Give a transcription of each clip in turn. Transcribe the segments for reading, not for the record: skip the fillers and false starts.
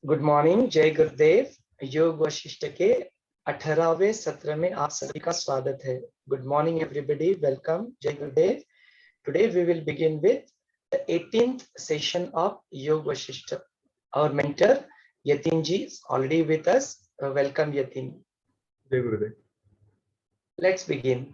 Good morning, जय गुरुदेव। योग वशिष्ठ के 18वें सत्र में आप सभी का स्वागत है। गुड मॉर्निंग एवरीबॉडी, वेलकम, जय Gurudev. Today we will begin with the 18th session of Yog Vasishtha. Our mentor Yatin ji is already with us. Welcome Yatin. जय गुरुदेव। Let's begin.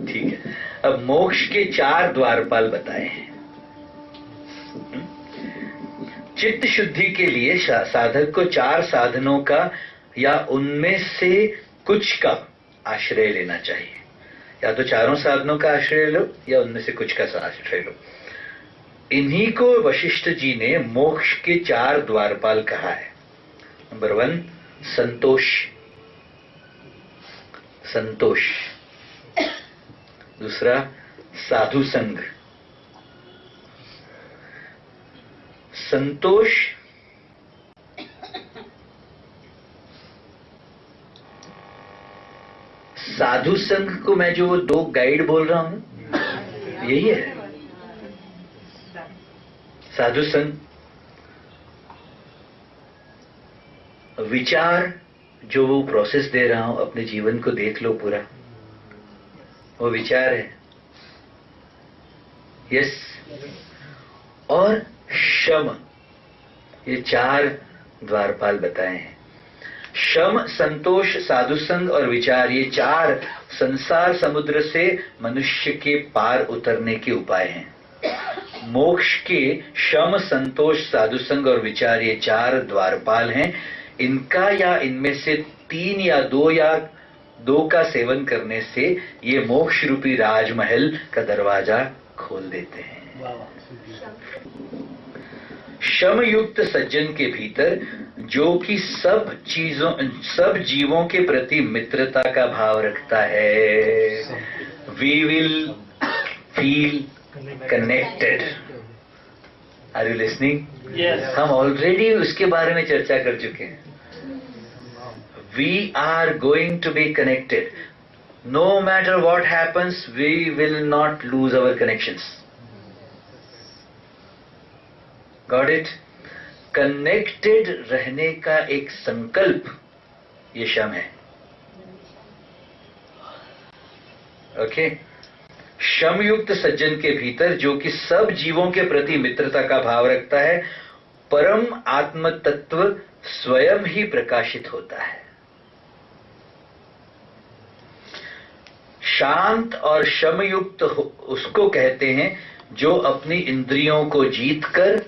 ठीक है, अब मोक्ष के 4 द्वारपाल बताए हैं। चित्त शुद्धि के लिए साधक को 4 साधनों का या उनमें से कुछ का आश्रय लेना चाहिए। या तो चारों साधनों का आश्रय लो या उनमें से कुछ का आश्रय लो। इन्हीं को वशिष्ठ जी ने मोक्ष के 4 द्वारपाल कहा है। नंबर 1 संतोष। संतोष। दूसरा साधु संग। संतोष, साधु संघ को मैं जो वो 2 गाइड बोल रहा हूं यही है। साधु संघ, विचार जो वो प्रोसेस दे रहा हूं, अपने जीवन को देख लो पूरा, वो विचार है। यस। और शम, ये 4 द्वारपाल बताए हैं। शम, संतोष, साधुसंग और विचार, ये 4 संसार समुद्र से मनुष्य के पार उतरने के उपाय हैं। मोक्ष के शम, संतोष, साधुसंग और विचार, ये 4 द्वारपाल हैं। इनका या इनमें से 3 या 2 का सेवन करने से ये मोक्ष रूपी राजमहल का दरवाजा खोल देते हैं। शम युक्त सज्जन के भीतर, जो कि सब जीवों के प्रति मित्रता का भाव रखता है, we will feel connected. Are you listening? हम ऑलरेडी उसके बारे में चर्चा कर चुके हैं। We are going to be connected. No matter what happens, we will not lose our connections. Got it? Connected रहने का एक संकल्प ये शम है। ओके? शम युक्त सज्जन के भीतर, जो कि सब जीवों के प्रति मित्रता का भाव रखता है, परम आत्म तत्व स्वयं ही प्रकाशित होता है। शांत और शमयुक्त उसको कहते हैं जो अपनी इंद्रियों को जीतकर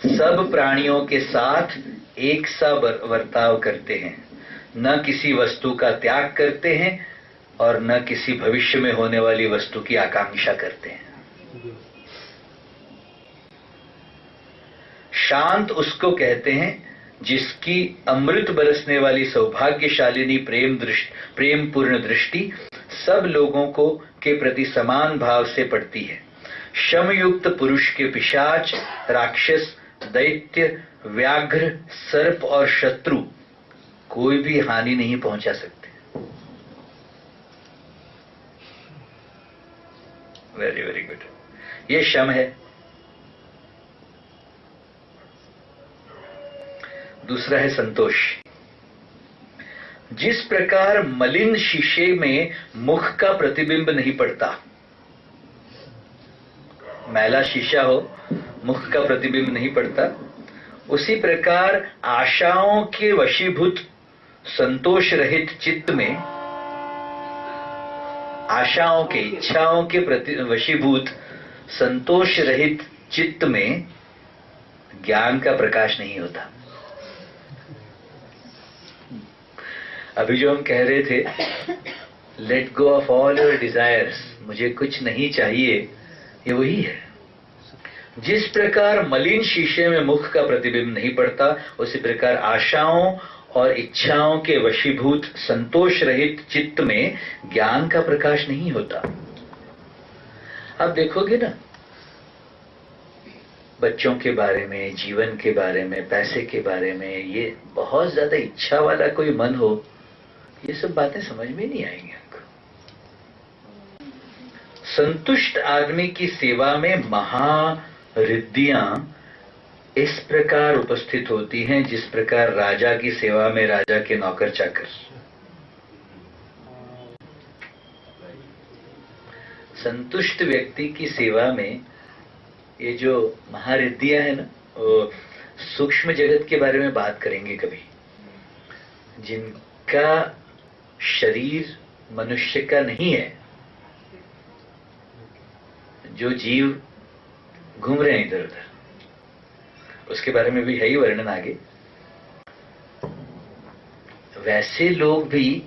सब प्राणियों के साथ एक सा बर्ताव करते हैं, न किसी वस्तु का त्याग करते हैं और न किसी भविष्य में होने वाली वस्तु की आकांक्षा करते हैं। शांत उसको कहते हैं जिसकी अमृत बरसने वाली सौभाग्यशालिनी प्रेम पूर्ण दृष्टि सब लोगों को के प्रति समान भाव से पड़ती है। शमयुक्त पुरुष के पिशाच, राक्षस, दैत्य, व्याघ्र, सर्प और शत्रु कोई भी हानि नहीं पहुंचा सकते। वेरी वेरी गुड, ये शम है। दूसरा है संतोष। जिस प्रकार मलिन शीशे में मुख का प्रतिबिंब नहीं पड़ता, मैला शीशा हो, मुख का प्रतिबिंब नहीं पड़ता, उसी प्रकार आशाओं के वशीभूत संतोष रहित चित्त में, आशाओं के, इच्छाओं के प्रति वशीभूत संतोष रहित चित्त में ज्ञान का प्रकाश नहीं होता। अभी जो हम कह रहे थे, let go of all your desires, मुझे कुछ नहीं चाहिए, ये वही है। जिस प्रकार मलिन शीशे में मुख का प्रतिबिंब नहीं पड़ता, उसी प्रकार आशाओं और इच्छाओं के वशीभूत संतोष रहित चित्त में ज्ञान का प्रकाश नहीं होता। आप देखोगे ना, बच्चों के बारे में, जीवन के बारे में, पैसे के बारे में, ये बहुत ज्यादा इच्छा वाला कोई मन हो, ये सब बातें समझ में नहीं आएंगी आपको। संतुष्ट आदमी की सेवा में महारिद्धियां इस प्रकार उपस्थित होती हैं जिस प्रकार राजा की सेवा में राजा के नौकर चाकर। संतुष्ट व्यक्ति की सेवा में ये जो महारिद्धियां है ना, वो सूक्ष्म जगत के बारे में बात करेंगे कभी, जिनका शरीर मनुष्य का नहीं है, जो जीव घूम रहे हैं इधर उधर, उसके बारे में भी है ही वर्णन आगे। वैसे लोग भी,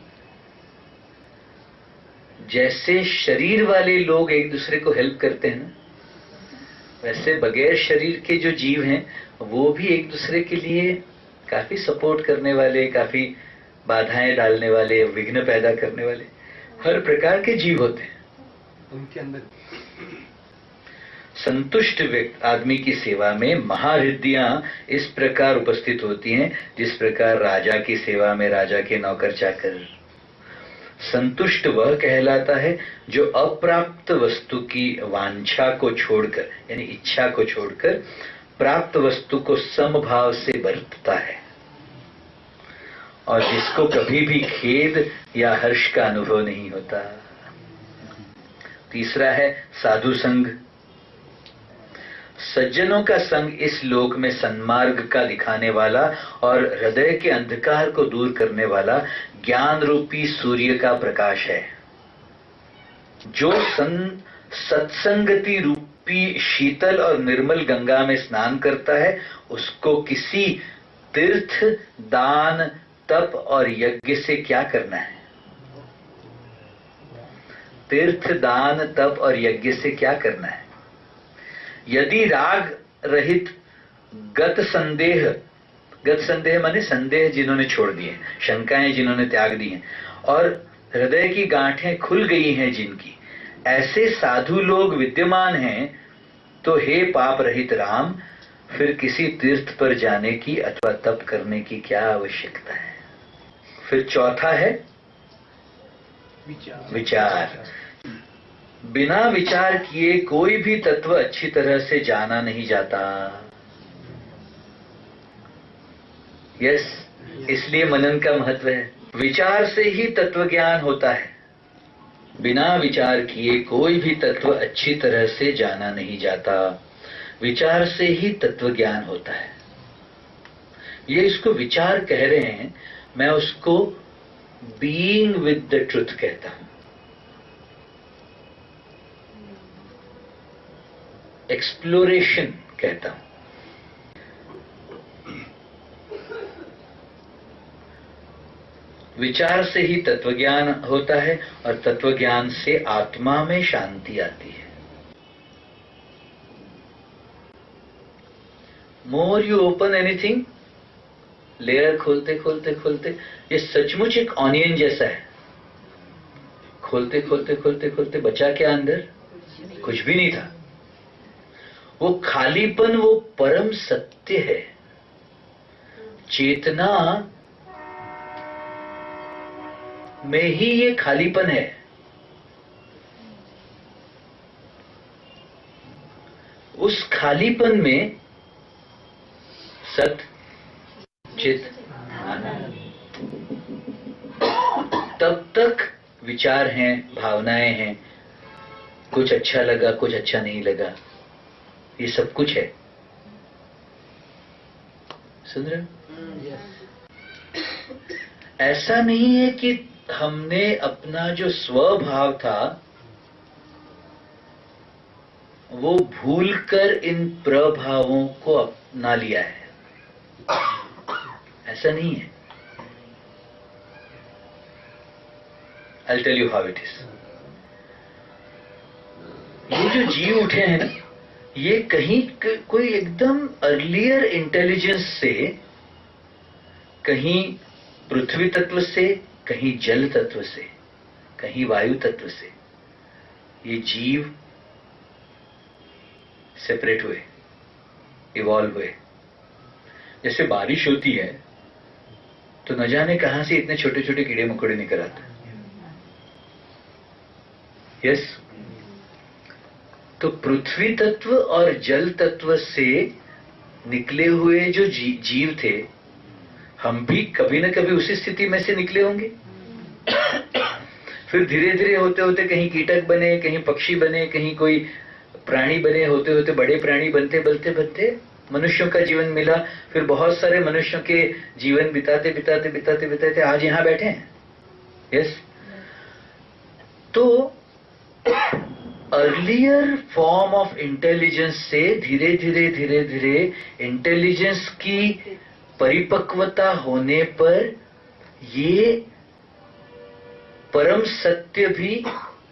जैसे शरीर वाले लोग एक दूसरे को हेल्प करते हैं ना, वैसे बगैर शरीर के जो जीव हैं वो भी एक दूसरे के लिए काफी सपोर्ट करने वाले, काफी बाधाएं डालने वाले, विघ्न पैदा करने वाले हर प्रकार के जीव होते हैं उनके अंदर। संतुष्ट आदमी की सेवा में महारिद्धियां इस प्रकार उपस्थित होती हैं जिस प्रकार राजा की सेवा में राजा के नौकर चाकर। संतुष्ट वह कहलाता है जो अप्राप्त वस्तु की वांछा को छोड़कर, यानी इच्छा को छोड़कर, प्राप्त वस्तु को समभाव से बरतता है और जिसको कभी भी खेद या हर्ष का अनुभव नहीं होता। तीसरा है साधु संग। सज्जनों का संग इस लोक में सन्मार्ग का दिखाने वाला और हृदय के अंधकार को दूर करने वाला ज्ञान रूपी सूर्य का प्रकाश है। जो सत्संगति रूपी शीतल और निर्मल गंगा में स्नान करता है, उसको किसी तीर्थ, दान, तप और यज्ञ से क्या करना है? तीर्थ, दान, तप और यज्ञ से क्या करना है? यदि राग रहित गत संदेह माने संदेह जिन्होंने छोड़ दिए, शंकाएं जिन्होंने त्याग दी हैं और हृदय की गांठें खुल गई हैं जिनकी, ऐसे साधु लोग विद्यमान हैं, तो हे पाप रहित राम, फिर किसी तीर्थ पर जाने की अथवा तप करने की क्या आवश्यकता है? फिर चौथा है विचार। बिना विचार किए कोई भी तत्व अच्छी तरह से जाना नहीं जाता। यस, इसलिए मनन का महत्व है। विचार से ही तत्व ज्ञान होता है। बिना विचार किए कोई भी तत्व अच्छी तरह से जाना नहीं जाता। विचार से ही तत्व ज्ञान होता है। ये इसको विचार कह रहे हैं, मैं उसको बीइंग विद द ट्रुथ कहता हूं, एक्सप्लोरेशन कहता हूं। विचार से ही तत्वज्ञान होता है और तत्वज्ञान से आत्मा में शांति आती है। More you open anything, layer खोलते खोलते खोलते, ये सचमुच एक ऑनियन जैसा है। खोलते खोलते खोलते खोलते बचा क्या अंदर? कुछ भी नहीं था। वो खालीपन वो परम सत्य है। चेतना में ही ये खालीपन है। उस खालीपन में सत, चित, आनंद। तब तक विचार हैं, भावनाएं हैं, कुछ अच्छा लगा, कुछ अच्छा नहीं लगा, ये सब कुछ है। सुन रहे हो? ऐसा नहीं है कि हमने अपना जो स्वभाव था वो भूलकर इन प्रभावों को अपना लिया है। ऐसा नहीं है। I'll tell you how it is. ये जो जीव उठे हैं ना, ये कहीं कोई एकदम अर्लियर इंटेलिजेंस से, कहीं पृथ्वी तत्व से, कहीं जल तत्व से, कहीं वायु तत्व से ये जीव सेपरेट हुए, इवॉल्व हुए। जैसे बारिश होती है तो न जाने कहां से इतने छोटे छोटे कीड़े मकोड़े निकल आते हैं। यस, तो पृथ्वी तत्व और जल तत्व से निकले हुए जो जीव थे, हम भी कभी न कभी उसी स्थिति में से निकले होंगे। फिर धीरे धीरे होते होते कहीं कीटक बने, कहीं पक्षी बने, कहीं कोई प्राणी बने, होते होते बड़े प्राणी बनते बनते बनते मनुष्यों का जीवन मिला। फिर बहुत सारे मनुष्यों के जीवन बिताते बिताते बिताते बिताते आज यहां बैठे हैं। यस, तो अर्लियर फॉर्म ऑफ इंटेलिजेंस से धीरे धीरे धीरे धीरे इंटेलिजेंस की परिपक्वता होने पर ये परम सत्य भी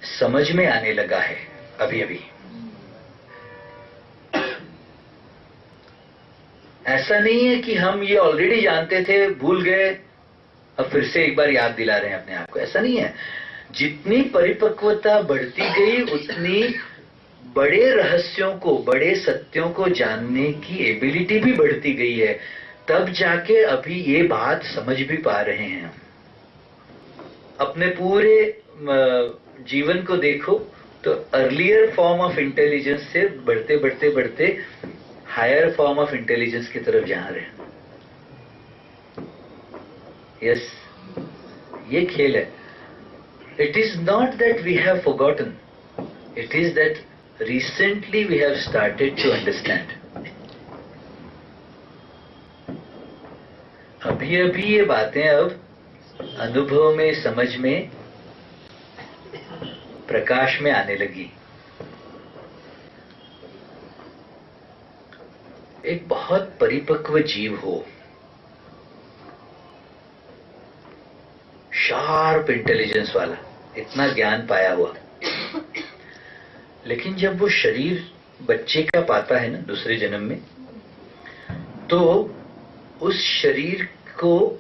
समझ में आने लगा है अभी अभी। ऐसा नहीं है कि हम ये ऑलरेडी जानते थे, भूल गए, अब फिर से एक बार याद दिला रहे हैं अपने आप को। ऐसा नहीं है। जितनी परिपक्वता बढ़ती गई उतनी बड़े रहस्यों को, बड़े सत्यों को जानने की एबिलिटी भी बढ़ती गई है। तब जाके अभी ये बात समझ भी पा रहे हैं हम। अपने पूरे जीवन को देखो तो अर्लियर फॉर्म ऑफ इंटेलिजेंस से बढ़ते बढ़ते बढ़ते हायर फॉर्म ऑफ इंटेलिजेंस की तरफ जा रहे हैं। यस, ये खेल है। It is not that we have forgotten. It is that recently we have started to understand. अभी अभी ये बातें अब अनुभव में, समझ में, प्रकाश में आने लगी। एक बहुत परिपक्व जीव हो, शार्प इंटेलिजेंस वाला, इतना ज्ञान पाया हुआ, लेकिन जब वो शरीर बच्चे का पाता है ना दूसरे जन्म में, तो उस शरीर को,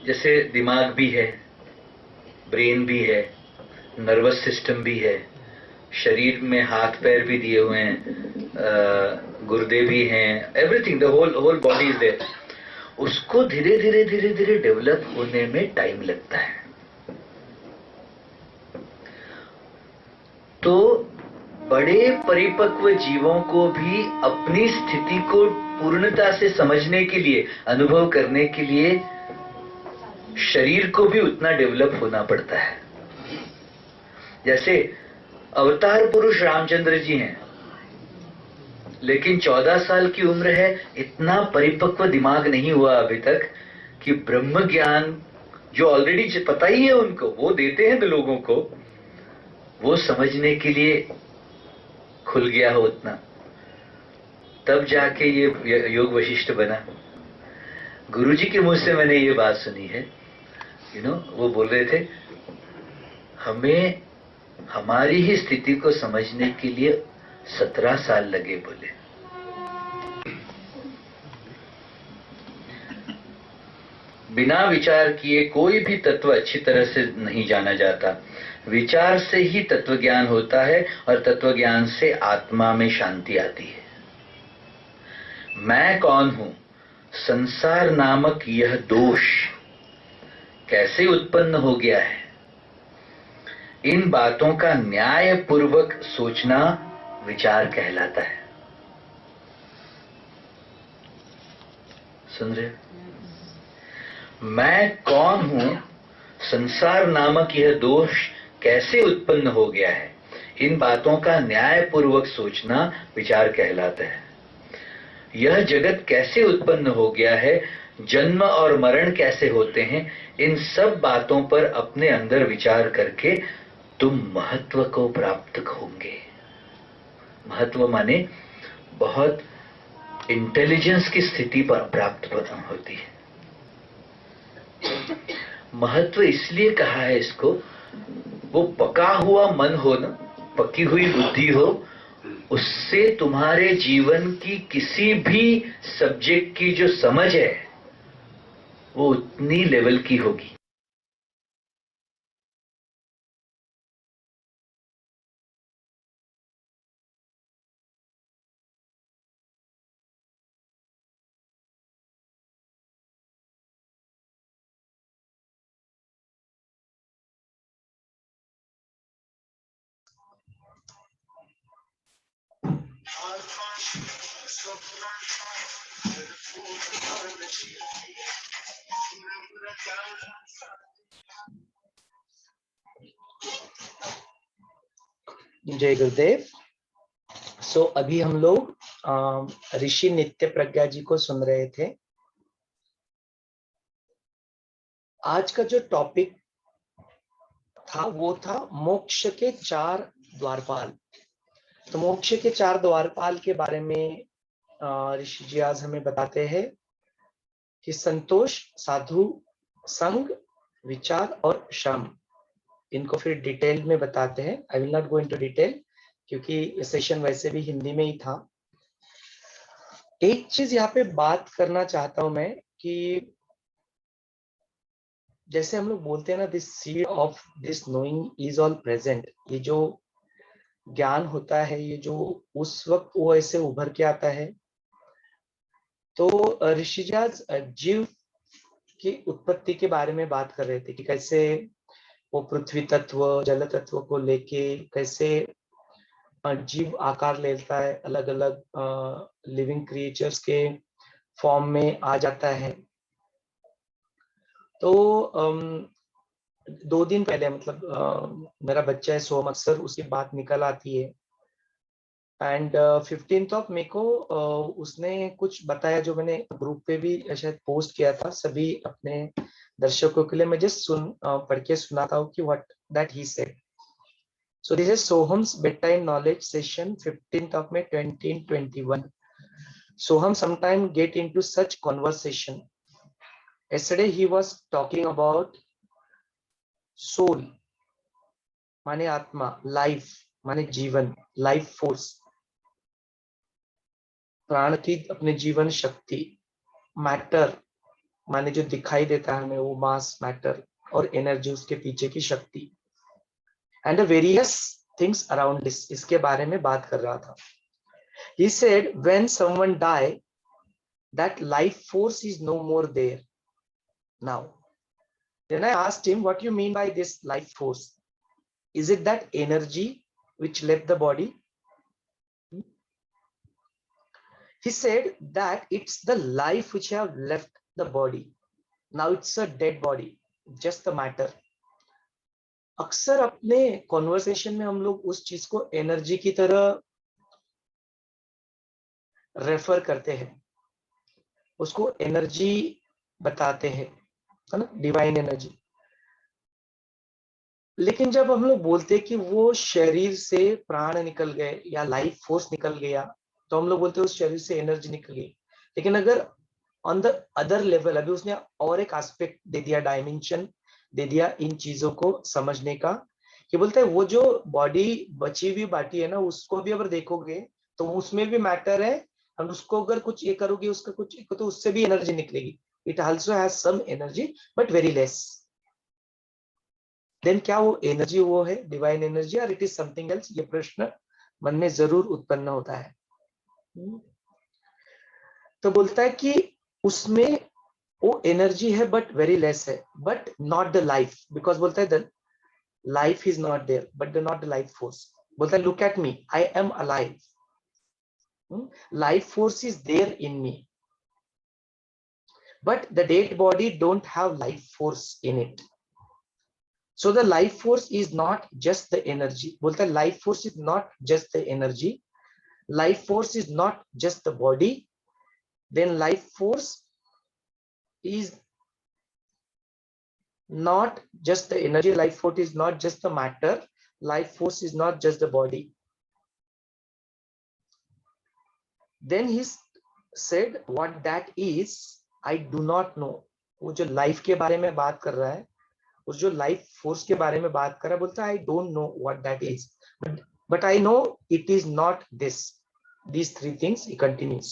जैसे दिमाग भी है, ब्रेन भी है, नर्वस सिस्टम भी है, शरीर में हाथ पैर भी दिए हुए हैं, गुर्दे भी हैं, everything, the whole body is there. उसको धीरे धीरे धीरे धीरे डेवलप होने में टाइम लगता है। तो बड़े परिपक्व जीवों को भी अपनी स्थिति को पूर्णता से समझने के लिए, अनुभव करने के लिए शरीर को भी उतना डेवलप होना पड़ता है। जैसे अवतार पुरुष रामचंद्र जी हैं, लेकिन 14 साल की उम्र है, इतना परिपक्व दिमाग नहीं हुआ अभी तक कि ब्रह्म ज्ञान जो ऑलरेडी पता ही है उनको, वो देते हैं तो लोगों को, वो समझने के लिए खुल गया हो उतना, तब जाके ये योग वशिष्ठ बना। गुरुजी के मुंह से मैंने ये बात सुनी है, वो बोल रहे थे, हमें हमारी ही स्थिति को समझने के लिए 17 साल लगे बोले। बिना विचार किए कोई भी तत्व अच्छी तरह से नहीं जाना जाता। विचार से ही तत्व ज्ञान होता है और तत्व ज्ञान से आत्मा में शांति आती है। मैं कौन हूं, संसार नामक यह दोष कैसे उत्पन्न हो गया है, इन बातों का न्याय पूर्वक सोचना विचार कहलाता है। सुन रहे? मैं कौन हूं, संसार नामक यह दोष कैसे उत्पन्न हो गया है, इन बातों का न्याय पूर्वक सोचना विचार कहलाता है। यह जगत कैसे उत्पन्न हो गया है, जन्म और मरण कैसे होते हैं, इन सब बातों पर अपने अंदर विचार करके तुम महत्व को प्राप्त होंगे। महत्व माने बहुत इंटेलिजेंस की स्थिति पर प्राप्त होती है। महत्व इसलिए कहा है इसको, वो पका हुआ मन हो ना, पक्की हुई बुद्धि हो, उससे तुम्हारे जीवन की किसी भी सब्जेक्ट की जो समझ है वो उतनी लेवल की होगी। जय गुरुदेव। सो अभी हम लोग ऋषि नित्य प्रज्ञा जी को सुन रहे थे। आज का जो टॉपिक था वो था मोक्ष के 4 द्वारपाल। तो मोक्ष के 4 द्वारपाल के बारे में ऋषि जी आज हमें बताते हैं कि संतोष, साधु, संग, विचार और श्रम। इनको फिर डिटेल में बताते हैं। I will not go into detail क्योंकि सेशन वैसे भी हिंदी में ही था। एक चीज यहाँ पे बात करना चाहता हूं मैं कि जैसे हम लोग बोलते हैं ना, this seed of this knowing is all present. ये जो ज्ञान होता है, ये जो उस वक्त वो ऐसे उभर के आता है। तो ऋषि जी आज जीव की उत्पत्ति के बारे में बात कर रहे थे कि कैसे वो पृथ्वी तत्व, जल तत्व को लेके कैसे जीव आकार लेता है, अलग अलग लिविंग क्रिएचर्स के फॉर्म में आ जाता है। तो 2 दिन पहले, मतलब मेरा बच्चा है सोम, अक्सर उसकी बात निकल आती है। एंड 15th ऑफ मे को उसने कुछ बताया जो मैंने ग्रुप पे भी शायद पोस्ट किया था सभी अपने दर्शकों के लिए। मैं जस्ट पढ़ के सुनाता हूँ कि what that he said. So this is Soham's bedtime knowledge session, 15th of May 2021. Soham sometimes get into such conversation. Yesterday he was talking about soul, माने आत्मा, life माने जीवन, life force, प्राण की अपने जीवन शक्ति, मैटर माने जो दिखाई देता है हमें वो मास, मैटर, और एनर्जी उसके पीछे की शक्ति, and various things around this, इसके बारे में बात कर रहा था। He said when someone die, that life force is no more there now. Then I asked him, what you mean by this life force? Is it that energy which left the body? He said that it's the life which have left the body. Now it's a dead body, just the matter. अक्सर अपने conversation में हम लोग उस चीज को energy की तरह रेफर करते हैं, उसको एनर्जी बताते हैं, है ना, डिवाइन एनर्जी। लेकिन जब हम लोग बोलते हैं कि वो शरीर से प्राण निकल गए या लाइफ फोर्स निकल गया, तो हम लोग बोलते हैं उस शरीर से एनर्जी निकल गई। लेकिन अगर ऑन द अदर लेवल, अभी उसने और एक एस्पेक्ट दे दिया, डायमेंशन दे दिया इन चीजों को समझने का, कि बोलते हैं वो जो बॉडी बची हुई बाटी है ना, उसको भी अगर देखोगे तो उसमें भी मैटर है, और उसको अगर कुछ ये करोगे, उसका कुछ तो उससे भी एनर्जी निकलेगी। It also has some energy but very less. Then क्या वो एनर्जी वो है डिवाइन एनर्जी, और इट इज समथिंग एल्स? ये प्रश्न मन में जरूर उत्पन्न होता है। तो बोलता है कि उसमें वो एनर्जी है बट वेरी लेस है, but not the life, because बोलता है the life is not there but the not the life force. बोलता है look at me, I am alive, life force is there in me, but the dead body don't have life force in it. So the life force is not just the energy. बोलता है life force is not just the energy. Life force is not just the body. Then life force is not just the energy. Life force is not just the matter. Life force is not just the body. Then he said what that is, I do not know. वो जो life के बारे में बात कर रहा है, उस जो लाइफ फोर्स के बारे में बात कर रहा है, बोलता है I don't know what that is, but but I know it is not this. These three things he continues.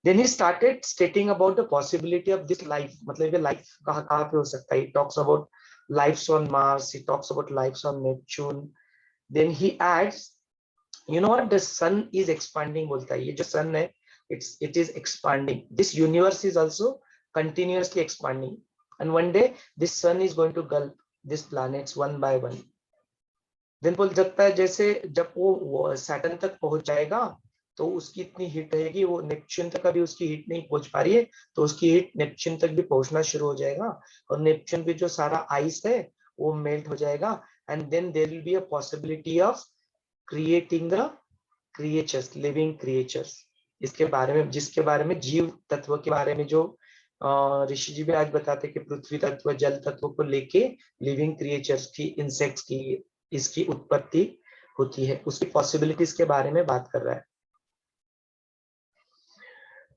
Then he started stating about the possibility of this life. मतलब ये life कहाँ कहाँ पे हो सकता है? He talks about lives on Mars. He talks about lives on Neptune. Then he adds, you know what? The sun is expanding. बोलता है ये जो sun है, it is expanding. This universe is also continuously expanding, and one day this sun is going to gulp these planets one by one. Then बोल सकता है जैसे जब वो सैटर्न तक पहुंच जाएगा तो उसकी इतनी हीट रहेगी, वो नेपच्यून तक अभी उसकी हीट नहीं पहुंच पा रही है, तो उसकी हीट नेपच्यून तक भी पहुंचना शुरू हो जाएगा, और नेपच्यून पे जो सारा आइस है वो मेल्ट हो जाएगा, and then there will be a possibility of creating the creatures, living creatures. इसके बारे में, जिसके बारे में, जीव तत्व के बारे में जो ऋषि जी भी आज बताते कि पृथ्वी तत्व, जल तत्व को लेके लिविंग क्रिएचर्स की, इंसेक्ट्स की, इसकी उत्पत्ति होती है, उसकी पॉसिबिलिटीज के बारे में बात कर रहा है।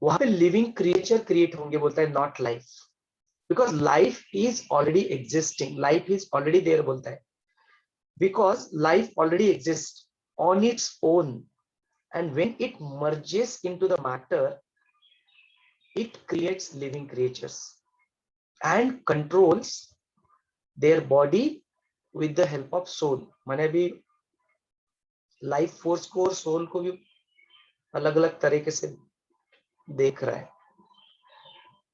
वहां पे लिविंग क्रिएचर क्रिएट होंगे बोलता है, not life, because life is already existing, life is already there बोलता है, because life already exist on its own, and when it merges into the matter it creates living creatures and controls their body with the help of soul। मैंने भी life force को और soul को भी अलग अलग तरीके से देख रहा है।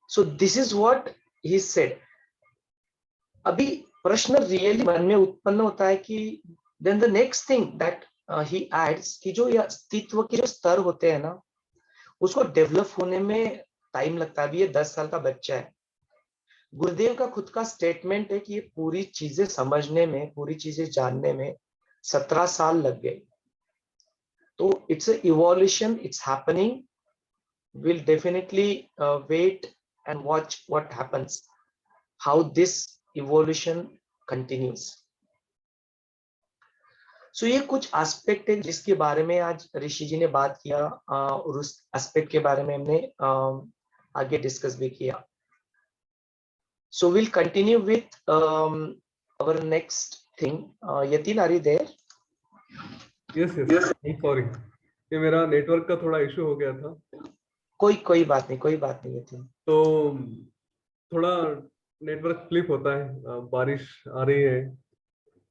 So this is what he said. अभी प्रश्न रियली मन में उत्पन्न होता है कि then the next thing that he adds कि जो अस्तित्व के जो स्तर होते हैं ना, उसको डेवलप होने में टाइम लगता है। अभी ये 10 साल का बच्चा है। गुरुदेव का खुद का स्टेटमेंट है कि ये पूरी चीजें समझने में, पूरी चीजें जानने में 17 साल लग गए। तो it's a evolution, it's happening, will definitely wait and watch what happens, how this evolution continues. So ये कुछ एस्पेक्ट है जिसके बारे में आज ऋषि जी ने बात किया, और उस एस्पेक्ट के बारे में हमने आगे डिस्कस भी किया। So we'll continue with our next thing. Yatin, are you there? Yes. I'm sorry. ये मेरा नेटवर्क का थोड़ा इशू हो गया था। कोई बात नहीं यतिन। तो थोड़ा नेटवर्क फ्लिप होता है, बारिश आ रही है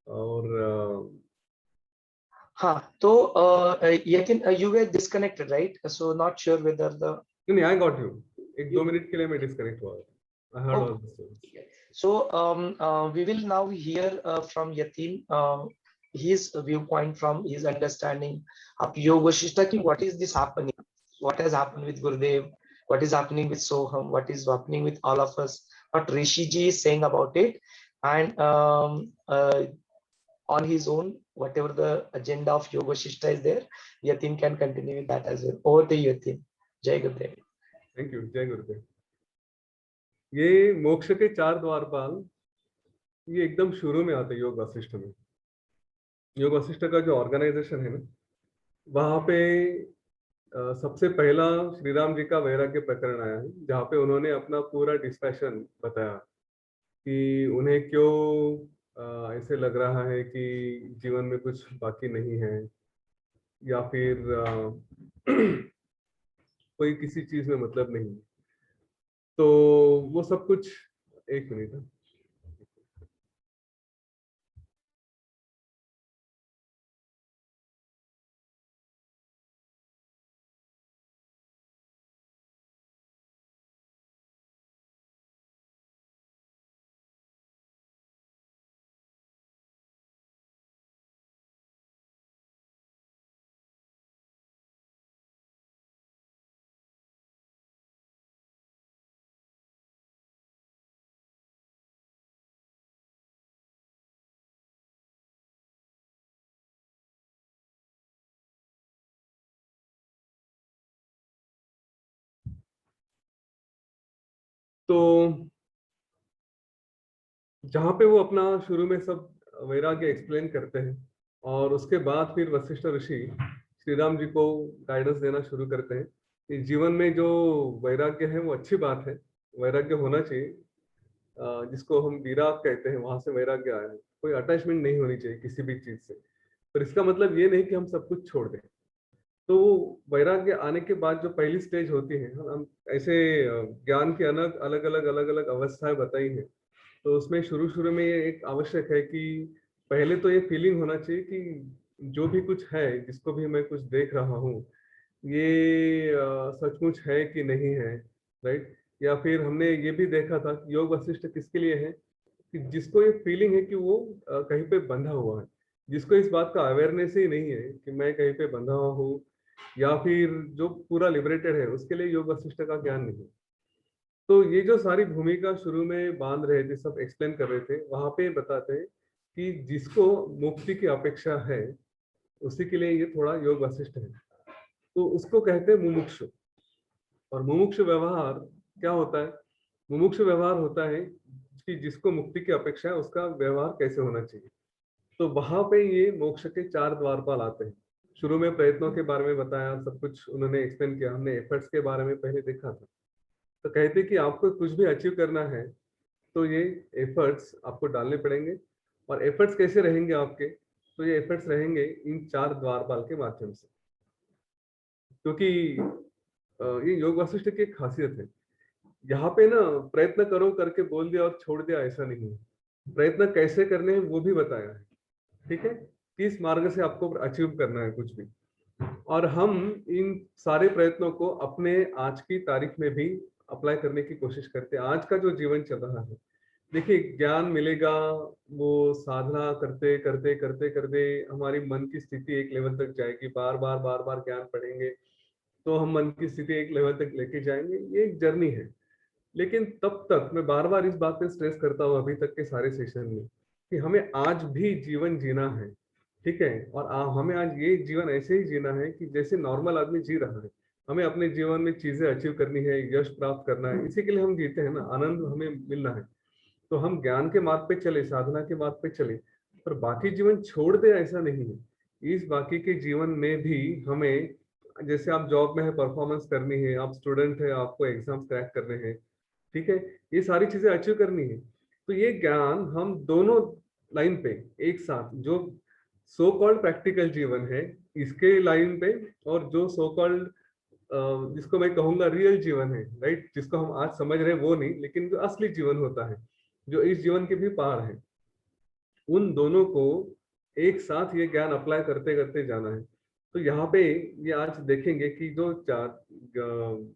और हाँ, तो Yatin, you were disconnected, right? So not sure whether the. नहीं, I got you. 1-2 मिनट के लिए मैं डिस्कनेक्ट हुआ। I heard all this. So we will now hear from Yatin his viewpoint, from his understanding of Yoga Vasishtha ki what is this happening, what has happened with Gurudev, what is happening with Soham, what is happening with all of us, what Rishi ji is saying about it, and on his own, whatever the agenda of Yoga Vasishtha is there, Yatin can continue with that as well. Over to you, Yatin. Jai Gurudev. Thank you. Jai Gurudev. ये मोक्ष के 4 द्वारपाल, ये एकदम शुरू में आते योग वशिष्ठ में। योग वशिष्ठ का जो ऑर्गेनाइजेशन है ना, वहां पे सबसे पहला श्री राम जी का वैराग्य प्रकरण आया है, जहाँ पे उन्होंने अपना पूरा डिस्पैशन बताया कि उन्हें क्यों ऐसे लग रहा है कि जीवन में कुछ बाकी नहीं है, या फिर कोई किसी चीज में मतलब नहीं। तो वो सब कुछ, एक मिनट, तो जहाँ पे वो अपना शुरू में सब वैराग्य एक्सप्लेन करते हैं, और उसके बाद फिर वशिष्ठ ऋषि श्री राम जी को गाइडेंस देना शुरू करते हैं कि जीवन में जो वैराग्य है वो अच्छी बात है, वैराग्य होना चाहिए, जिसको हम विराग कहते हैं, वहां से वैराग्य आया है। कोई अटैचमेंट नहीं होनी चाहिए किसी भी चीज से। पर इसका मतलब ये नहीं कि हम सब कुछ छोड़ दें। तो वैराग्य आने के बाद जो पहली स्टेज होती है, हम ऐसे ज्ञान की अलग अलग अवस्थाएं बताई हैं। तो उसमें शुरू शुरू में ये एक आवश्यक है कि पहले तो ये फीलिंग होना चाहिए कि जो भी कुछ है, जिसको भी मैं कुछ देख रहा हूँ, ये सचमुच है कि नहीं है, राइट। या फिर हमने ये भी देखा था कि योग वशिष्ठ किसके लिए है, कि जिसको ये फीलिंग है कि वो कहीं पे बंधा हुआ है, जिसको इस बात का अवेयरनेस ही नहीं है कि मैं कहीं पे बंधा हुआ हूँ, या फिर जो पूरा लिबरेटेड है, उसके लिए योग वशिष्ठ का ज्ञान नहीं। तो ये जो सारी भूमिका शुरू में बांध रहे थे, सब एक्सप्लेन कर रहे थे, वहां पे बताते हैं कि जिसको मुक्ति की अपेक्षा है उसी के लिए ये थोड़ा योग वशिष्ठ है। तो उसको कहते हैं मुमुक्षु। और मुमुक्षु व्यवहार क्या होता है? मुमुक्षु व्यवहार होता है कि जिसको मुक्ति की अपेक्षा है उसका व्यवहार कैसे होना चाहिए। तो वहां पे ये मोक्ष के 4 द्वारपाल आते हैं। शुरू में प्रयत्नों के बारे में बताया, सब कुछ उन्होंने एक्सप्लेन किया, हमने एफर्ट्स के बारे में पहले देखा था। तो कहते कि आपको कुछ भी अचीव करना है तो ये एफर्ट्स आपको डालने पड़ेंगे। और एफर्ट्स कैसे रहेंगे आपके? तो ये एफर्ट्स रहेंगे इन 4 द्वारपाल के माध्यम से। क्योंकि ये योग वशिष्ठ की एक खासियत है। यहाँ पे ना प्रयत्न करो करके बोल दिया और छोड़ दिया, ऐसा नहीं है। प्रयत्न कैसे करने हैं वो भी बताया है, ठीक है, किस मार्ग से आपको अचीव करना है कुछ भी। और हम इन सारे प्रयत्नों को अपने आज की तारीख में भी अप्लाई करने की कोशिश करते हैं। आज का जो जीवन चल रहा है, देखिए ज्ञान मिलेगा, वो साधना करते करते करते करते हमारी मन की स्थिति एक लेवल तक जाएगी। बार बार ज्ञान पढ़ेंगे तो हम मन की स्थिति एक लेवल तक लेके जाएंगे। ये एक जर्नी है। लेकिन तब तक मैं बार बार इस बात पे स्ट्रेस करता हूँ अभी तक के सारे सेशन में, कि हमें आज भी जीवन जीना है, ठीक है। और हमें आज ये जीवन ऐसे ही जीना है कि जैसे नॉर्मल आदमी जी रहा है। हमें अपने जीवन में चीजें अचीव करनी है, यश प्राप्त करना है, इसी के लिए हम जीते हैं ना, आनंद हमें मिलना है। तो हम ज्ञान के मार्ग पे चले, साधना के मार्ग पे चले, पर बाकी जीवन छोड़ दे, ऐसा नहीं है। इस बाकी के जीवन में भी हमें, जैसे आप जॉब में है, परफॉर्मेंस करनी है, आप स्टूडेंट है, आपको एग्जाम क्रैक करने हैं, ठीक है, ये सारी चीजें अचीव करनी है। तो ये ज्ञान हम दोनों लाइन पे एक साथ, जो सो कॉल्ड प्रैक्टिकल जीवन है इसके लाइन पे, और जो सो कॉल्ड जिसको मैं कहूंगा रियल जीवन है, राइट, जिसको हम आज समझ रहे हैं वो नहीं, लेकिन जो असली जीवन होता है, जो इस जीवन के भी पार है, उन दोनों को एक साथ ये ज्ञान अप्लाई करते करते जाना है। तो यहाँ पे ये आज देखेंगे कि जो 4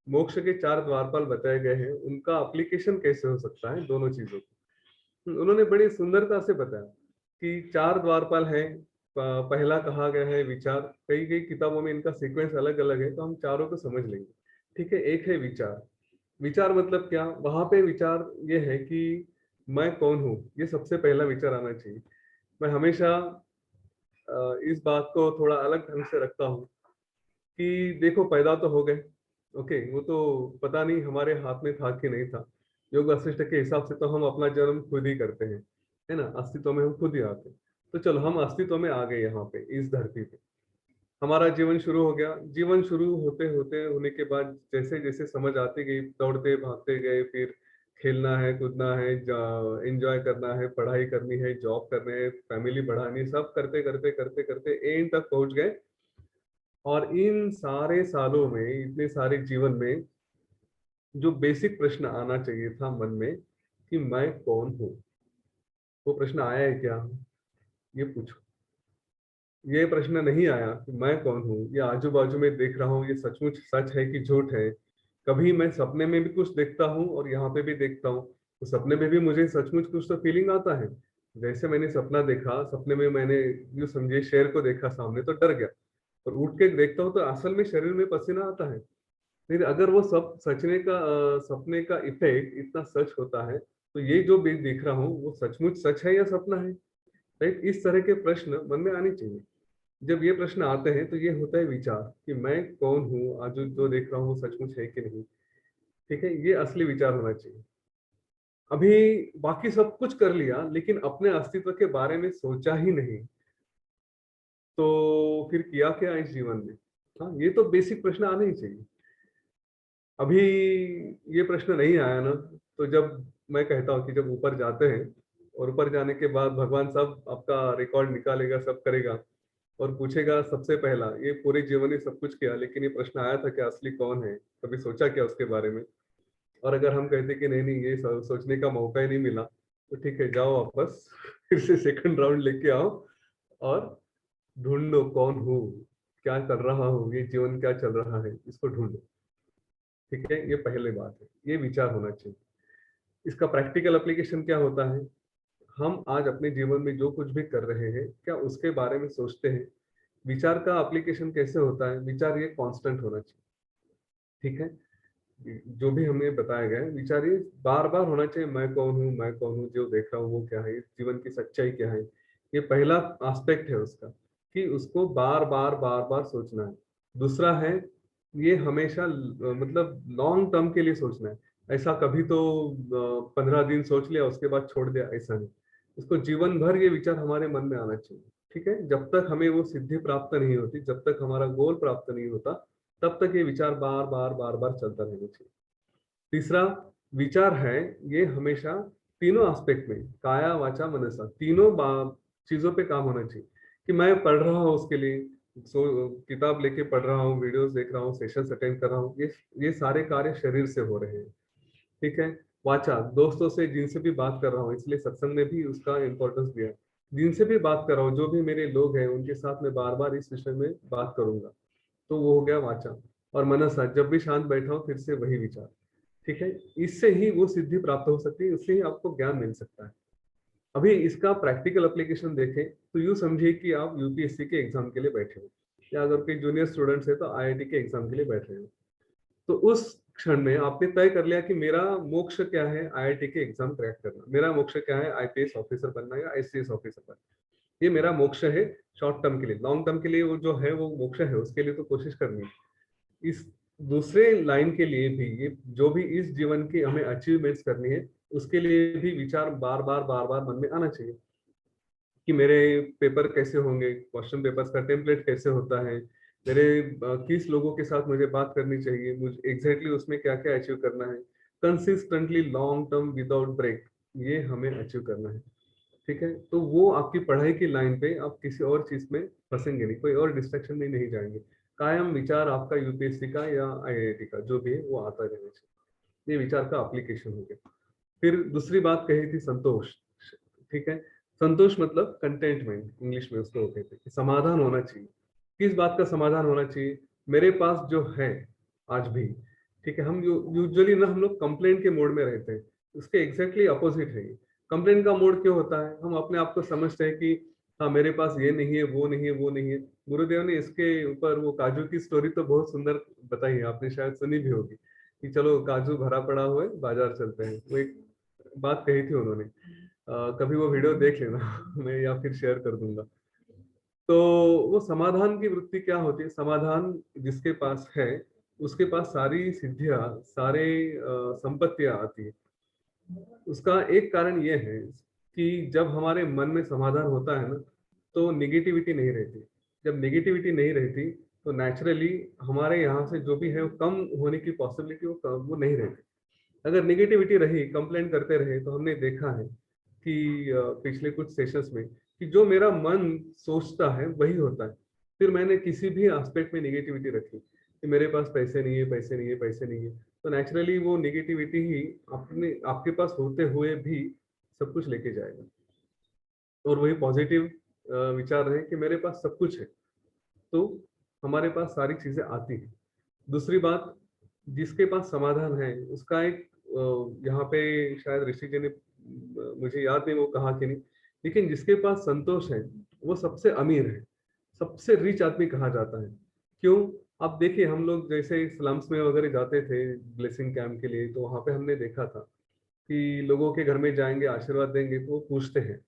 मोक्ष के 4 द्वारपाल बताए गए हैं, उनका एप्लीकेशन कैसे हो सकता है दोनों चीजों को। उन्होंने बड़ी सुंदरता से बताया कि 4 द्वारपाल हैं। पहला कहा गया है विचार। कई कई किताबों में इनका सीक्वेंस अलग अलग है, तो हम चारों को समझ लेंगे, ठीक है। एक है विचार। विचार मतलब क्या? वहां पे विचार ये है कि मैं कौन हूँ, ये सबसे पहला विचार आना चाहिए। मैं हमेशा इस बात को थोड़ा अलग ढंग से रखता हूँ कि देखो, पैदा तो हो गए, ओके, वो तो पता नहीं हमारे हाथ में था कि नहीं था। योग वशिष्ठ के हिसाब से तो हम अपना जन्म खुद ही करते हैं, है ना, अस्तित्व में हम खुद ही आते हैं। तो चलो, हम अस्तित्व में आ गए यहाँ पे, इस धरती पे हमारा जीवन शुरू हो गया। जीवन शुरू होते होते होने के बाद जैसे जैसे समझ आती गई, दौड़ते भागते गए, फिर खेलना है, कूदना है, एंजॉय करना है, पढ़ाई करनी है, जॉब करने है, फैमिली बढ़ानी, सब करते करते करते करते एंड तक पहुंच गए। और इन सारे सालों में, इतने सारे जीवन में, जो बेसिक प्रश्न आना चाहिए था मन में कि मैं कौन हूँ, वो प्रश्न आया है क्या? ये पूछो। ये प्रश्न नहीं आया कि मैं कौन हूँ, ये आजू बाजू में देख रहा हूँ, ये सचमुच सच है कि झूठ है। कभी मैं सपने में भी कुछ देखता हूँ और यहाँ पे भी देखता हूँ, तो सपने में भी मुझे सचमुच कुछ तो फीलिंग आता है। जैसे मैंने सपना देखा, सपने में मैंने यूं समझिए शेर को देखा सामने तो डर गया, और उठ के देखता हूँ तो असल में शरीर में पसीना आता है। फिर अगर वो सब सपने का इफेक्ट इतना सच होता है, तो ये जो भी देख रहा हूँ वो सचमुच सच है या सपना है, राइट। इस तरह के प्रश्न मन में आने चाहिए। जब ये प्रश्न आते हैं तो ये होता है विचार कि मैं कौन हूँ, आज जो देख रहा हूँ सचमुच है कि नहीं, ठीक है, ये असली विचार होना चाहिए। अभी बाकी सब कुछ कर लिया लेकिन अपने अस्तित्व के बारे में सोचा ही नहीं, तो फिर किया क्या इस जीवन में? हाँ, ये तो बेसिक प्रश्न आने ही चाहिए। अभी ये प्रश्न नहीं आया ना, तो जब मैं कहता हूँ कि जब ऊपर जाते हैं और ऊपर जाने के बाद भगवान सब आपका रिकॉर्ड निकालेगा, सब करेगा और पूछेगा सबसे पहला, ये पूरे जीवन में सब कुछ किया लेकिन ये प्रश्न आया था कि असली कौन है, कभी सोचा क्या उसके बारे में? और अगर हम कहते कि नहीं नहीं, ये सोचने का मौका ही नहीं मिला, तो ठीक है, जाओ वापस फिर से सेकंड राउंड लेके आओ और ढूंढ लो कौन हूँ, क्या कर रहा हूँ, ये जीवन क्या चल रहा है, इसको ढूंढो। ठीक है, ये पहले बात है, ये विचार होना चाहिए। इसका प्रैक्टिकल एप्लीकेशन क्या होता है? हम आज अपने जीवन में जो कुछ भी कर रहे हैं, क्या उसके बारे में सोचते हैं? विचार का एप्लीकेशन कैसे होता है? विचार ये कांस्टेंट होना चाहिए। ठीक है, जो भी हमें बताया गया है, विचार ये बार बार होना चाहिए, मैं कौन हूँ, मैं कौन हूँ, जो देख रहा हूँ वो क्या है, जीवन की सच्चाई क्या है। ये पहला एस्पेक्ट है उसका, कि उसको बार बार बार बार सोचना है। दूसरा है, ये हमेशा मतलब लॉन्ग टर्म के लिए सोचना है। ऐसा कभी तो 15 दिन सोच लिया उसके बाद छोड़ दिया, ऐसा नहीं। इसको जीवन भर ये विचार हमारे मन में आना चाहिए। ठीक है, जब तक हमें वो सिद्धि प्राप्त नहीं होती, जब तक हमारा गोल प्राप्त नहीं होता, तब तक ये विचार बार बार बार बार चलता रहना चाहिए। तीसरा विचार है, ये हमेशा तीनों एस्पेक्ट में, काया वाचा मनसा, तीनों चीजों पे काम होना चाहिए। कि मैं पढ़ रहा हूँ उसके लिए, किताब लेके पढ़ रहा हूँ, वीडियोस देख रहा हूँ, सेशंस अटेंड कर रहा हूँ, ये सारे कार्य शरीर से हो रहे हैं। ठीक है, वाचा, दोस्तों से जिनसे भी बात कर रहा हूँ, इसलिए सत्संग ने भी उसका इंपॉर्टेंस दिया। जिनसे भी बात कर रहा हूँ, जो भी मेरे लोग हैं, उनके साथ मैं बार बार इस विषय में बात करूंगा, तो वो हो गया वाचा। और मनसा, जब भी शांत बैठा हूँ फिर से वही विचार। ठीक है, इससे ही वो सिद्धि प्राप्त हो सकती है, उससे ही आपको ज्ञान मिल सकता है। अभी इसका प्रैक्टिकल एप्लीकेशन देखें तो यूं समझिए कि आप यूपीएससी के एग्जाम के लिए बैठे हो, या अगर कोई जूनियर स्टूडेंट्स है तो आईआईटी के एग्जाम के लिए बैठ रहे हो। तो उस क्षण में आपने तय कर लिया कि मेरा मोक्ष क्या है, आईआईटी के एग्जाम क्रैक करना। मेरा मोक्ष क्या है, आईपीएस ऑफिसर बनना या आईसीएस ऑफिसर बनना। ये मेरा मोक्ष है शॉर्ट टर्म के लिए। लॉन्ग टर्म के लिए वो जो है वो मोक्ष है, उसके लिए तो कोशिश करनी है। इस दूसरे लाइन के लिए भी, ये जो भी इस जीवन की हमें अचीवमेंट्स करनी है, उसके लिए भी विचार बार बार बार बार मन में आना चाहिए। कि मेरे पेपर कैसे होंगे, क्वेश्चन पेपर्स का टेम्पलेट कैसे होता है, मेरे किस लोगों के साथ मुझे बात करनी चाहिए, मुझे एग्जैक्टली उसमें क्या क्या अचीव करना है, consistently long term without break, ये हमें अचीव करना है। ठीक है, तो वो आपकी पढ़ाई की लाइन पे आप किसी और चीज में फंसेंगे नहीं, कोई और डिस्ट्रक्शन में नहीं जाएंगे। कायम विचार आपका यूपीएससी का या आईआईटी का जो भी है वो आता रहना चाहिए। ये विचार का एप्लीकेशन हो गया। फिर दूसरी बात कही थी संतोष। ठीक है, संतोष मतलब कंटेंटमेंट, इंग्लिश में उसको कहते हैं। समाधान होना चाहिए। किस बात का समाधान होना चाहिए? मेरे पास जो है आज भी, ठीक है, हम यूजुअली ना हम लोग कंप्लेंट के मोड में रहते हैं, उसके एग्जैक्टली अपोजिट है। कंप्लेंट का मोड क्यों होता है? हम अपने आप को समझते हैं कि हाँ मेरे पास ये नहीं है, वो नहीं है, वो नहीं है। गुरुदेव ने इसके ऊपर वो काजू की स्टोरी तो बहुत सुंदर बताई है, आपने शायद सुनी भी होगी, कि चलो काजू भरा पड़ा हुआ है, बाजार चलते हैं। वो एक बात कही थी उन्होंने। कभी वो वीडियो देख लेना मैं या फिर शेयर कर दूंगा। तो वो समाधान की वृत्ति क्या होती है? समाधान जिसके पास है उसके पास सारी सिद्धियां, सारे संपत्तियां आती है। उसका एक कारण ये है कि जब हमारे मन में समाधान होता है ना, तो निगेटिविटी नहीं रहती। जब निगेटिविटी नहीं रहती तो नेचुरली हमारे यहाँ से जो भी है वो कम होने की पॉसिबिलिटी वो नहीं रहती। अगर निगेटिविटी रही, कंप्लेंट करते रहे, तो हमने देखा है कि पिछले कुछ सेशंस में कि जो मेरा मन सोचता है वही होता है। फिर मैंने किसी भी एस्पेक्ट में निगेटिविटी रखी कि मेरे पास पैसे नहीं है, पैसे नहीं है, पैसे नहीं है, तो नेचुरली वो निगेटिविटी ही अपने आपके पास होते हुए भी सब कुछ लेके जाएगा। और वही पॉजिटिव विचार रहे कि मेरे पास सब कुछ है, तो हमारे पास सारी चीजें आती हैं। दूसरी बात, जिसके पास समाधान है उसका एक यहाँ पे शायद ऋषि जी ने मुझे याद नहीं वो कहा कि नहीं, लेकिन जिसके पास संतोष है वो सबसे अमीर है, सबसे रिच आदमी कहा जाता है। क्यों? आप देखिए, हम लोग जैसे स्लम्स में वगैरह जाते थे ब्लेसिंग कैंप के लिए, तो वहां पे हमने देखा था कि लोगों के घर में जाएंगे, आशीर्वाद देंगे, तो वो पूछते हैं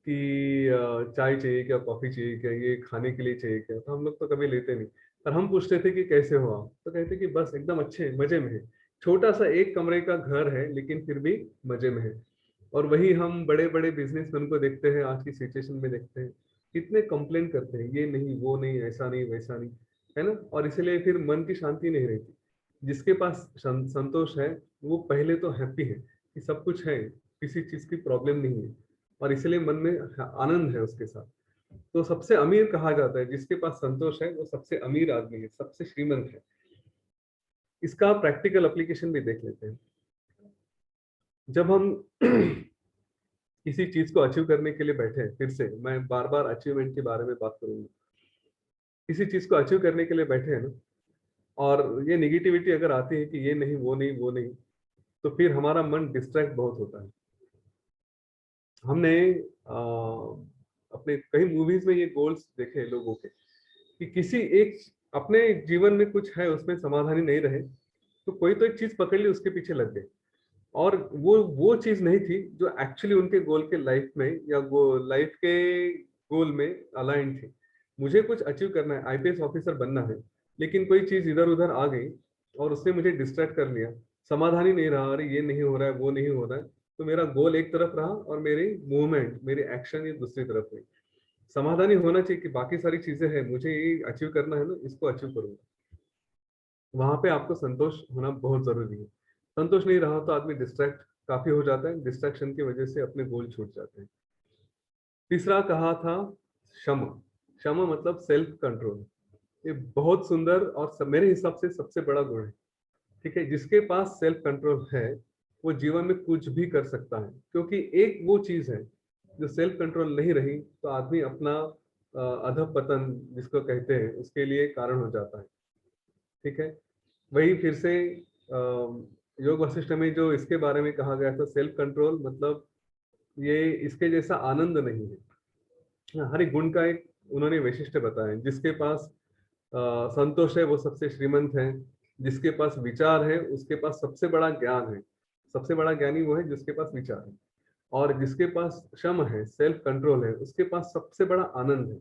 कि चाय चाहिए क्या, कॉफी चाहिए क्या, ये खाने के लिए चाहिए क्या। तो हम लोग तो कभी लेते नहीं, पर हम पूछते थे कि कैसे हो आप, तो कहते कि बस एकदम अच्छे मजे में है, छोटा सा एक कमरे का घर है लेकिन फिर भी मजे में है। और वही हम बड़े बड़े बिजनेसमैन को देखते हैं, आज की सिचुएशन में देखते हैं, कितने कंप्लेन करते हैं, ये नहीं, वो नहीं, ऐसा नहीं, वैसा नहीं, है ना। और इसलिए फिर मन की शांति नहीं रहती। जिसके पास संतोष है वो पहले तो हैप्पी है कि सब कुछ है, किसी चीज की प्रॉब्लम नहीं है। और इसलिए मन में आनंद है उसके साथ। तो सबसे अमीर कहा जाता है जिसके पास संतोष है, वो सबसे अमीर आदमी है, सबसे श्रीमंत है। इसका प्रैक्टिकल एप्लीकेशन भी देख लेते हैं। जब हम किसी चीज को अचीव करने के लिए बैठे, फिर से मैं बार बार अचीवमेंट के बारे में बात करूंगा, किसी चीज को अचीव करने के लिए बैठे हैं ना, और ये निगेटिविटी अगर आती है कि ये नहीं, वो नहीं, वो नहीं, तो फिर हमारा मन डिस्ट्रैक्ट बहुत होता है। हमने अपने कई मूवीज में ये गोल्स देखे लोगों के, कि किसी एक अपने जीवन में कुछ है उसमें समाधानी नहीं रहे, तो कोई तो एक चीज पकड़ ली, उसके पीछे लग गए, और वो चीज नहीं थी जो एक्चुअली उनके गोल के लाइफ में या लाइफ के गोल में अलाइन थी। मुझे कुछ अचीव करना है, आईपीएस ऑफिसर बनना है, लेकिन कोई चीज इधर उधर आ गई और उसने मुझे डिस्ट्रैक्ट कर लिया, समाधान ही नहीं रहा, अरे ये नहीं हो रहा है, वो नहीं हो रहा है, तो मेरा गोल एक तरफ रहा और मेरी मूवमेंट, मेरी एक्शन ये दूसरी तरफ हुई। समाधानी होना चाहिए कि बाकी सारी चीजें हैं, मुझे ये अचीव करना है ना, इसको अचीव करूंगा। वहां पे आपको संतोष होना बहुत जरूरी है। संतोष नहीं रहा तो आदमी डिस्ट्रैक्ट काफी हो जाता है, डिस्ट्रैक्शन की वजह से अपने गोल छूट जाते हैं। तीसरा कहा था क्षमा। क्षमा मतलब सेल्फ कंट्रोल। ये बहुत सुंदर और मेरे हिसाब से सबसे बड़ा गुण है। ठीक है, जिसके पास सेल्फ कंट्रोल है वो जीवन में कुछ भी कर सकता है, क्योंकि एक वो चीज है जो सेल्फ कंट्रोल नहीं रही तो आदमी अपना अधःपतन जिसको कहते हैं उसके लिए कारण हो जाता है। ठीक है, वही फिर से योग वशिष्ठ में जो इसके बारे में कहा गया था, सेल्फ कंट्रोल मतलब ये इसके जैसा आनंद नहीं है। हर एक गुण का एक उन्होंने वैशिष्ट्य बताया। जिसके पास संतोष है वो सबसे श्रीमंत है, जिसके पास विचार है उसके पास सबसे बड़ा ज्ञान है, सबसे बड़ा ज्ञानी वो है जिसके पास विचार है, और जिसके पास क्षम है, सेल्फ कंट्रोल है, उसके पास सबसे बड़ा आनंद है।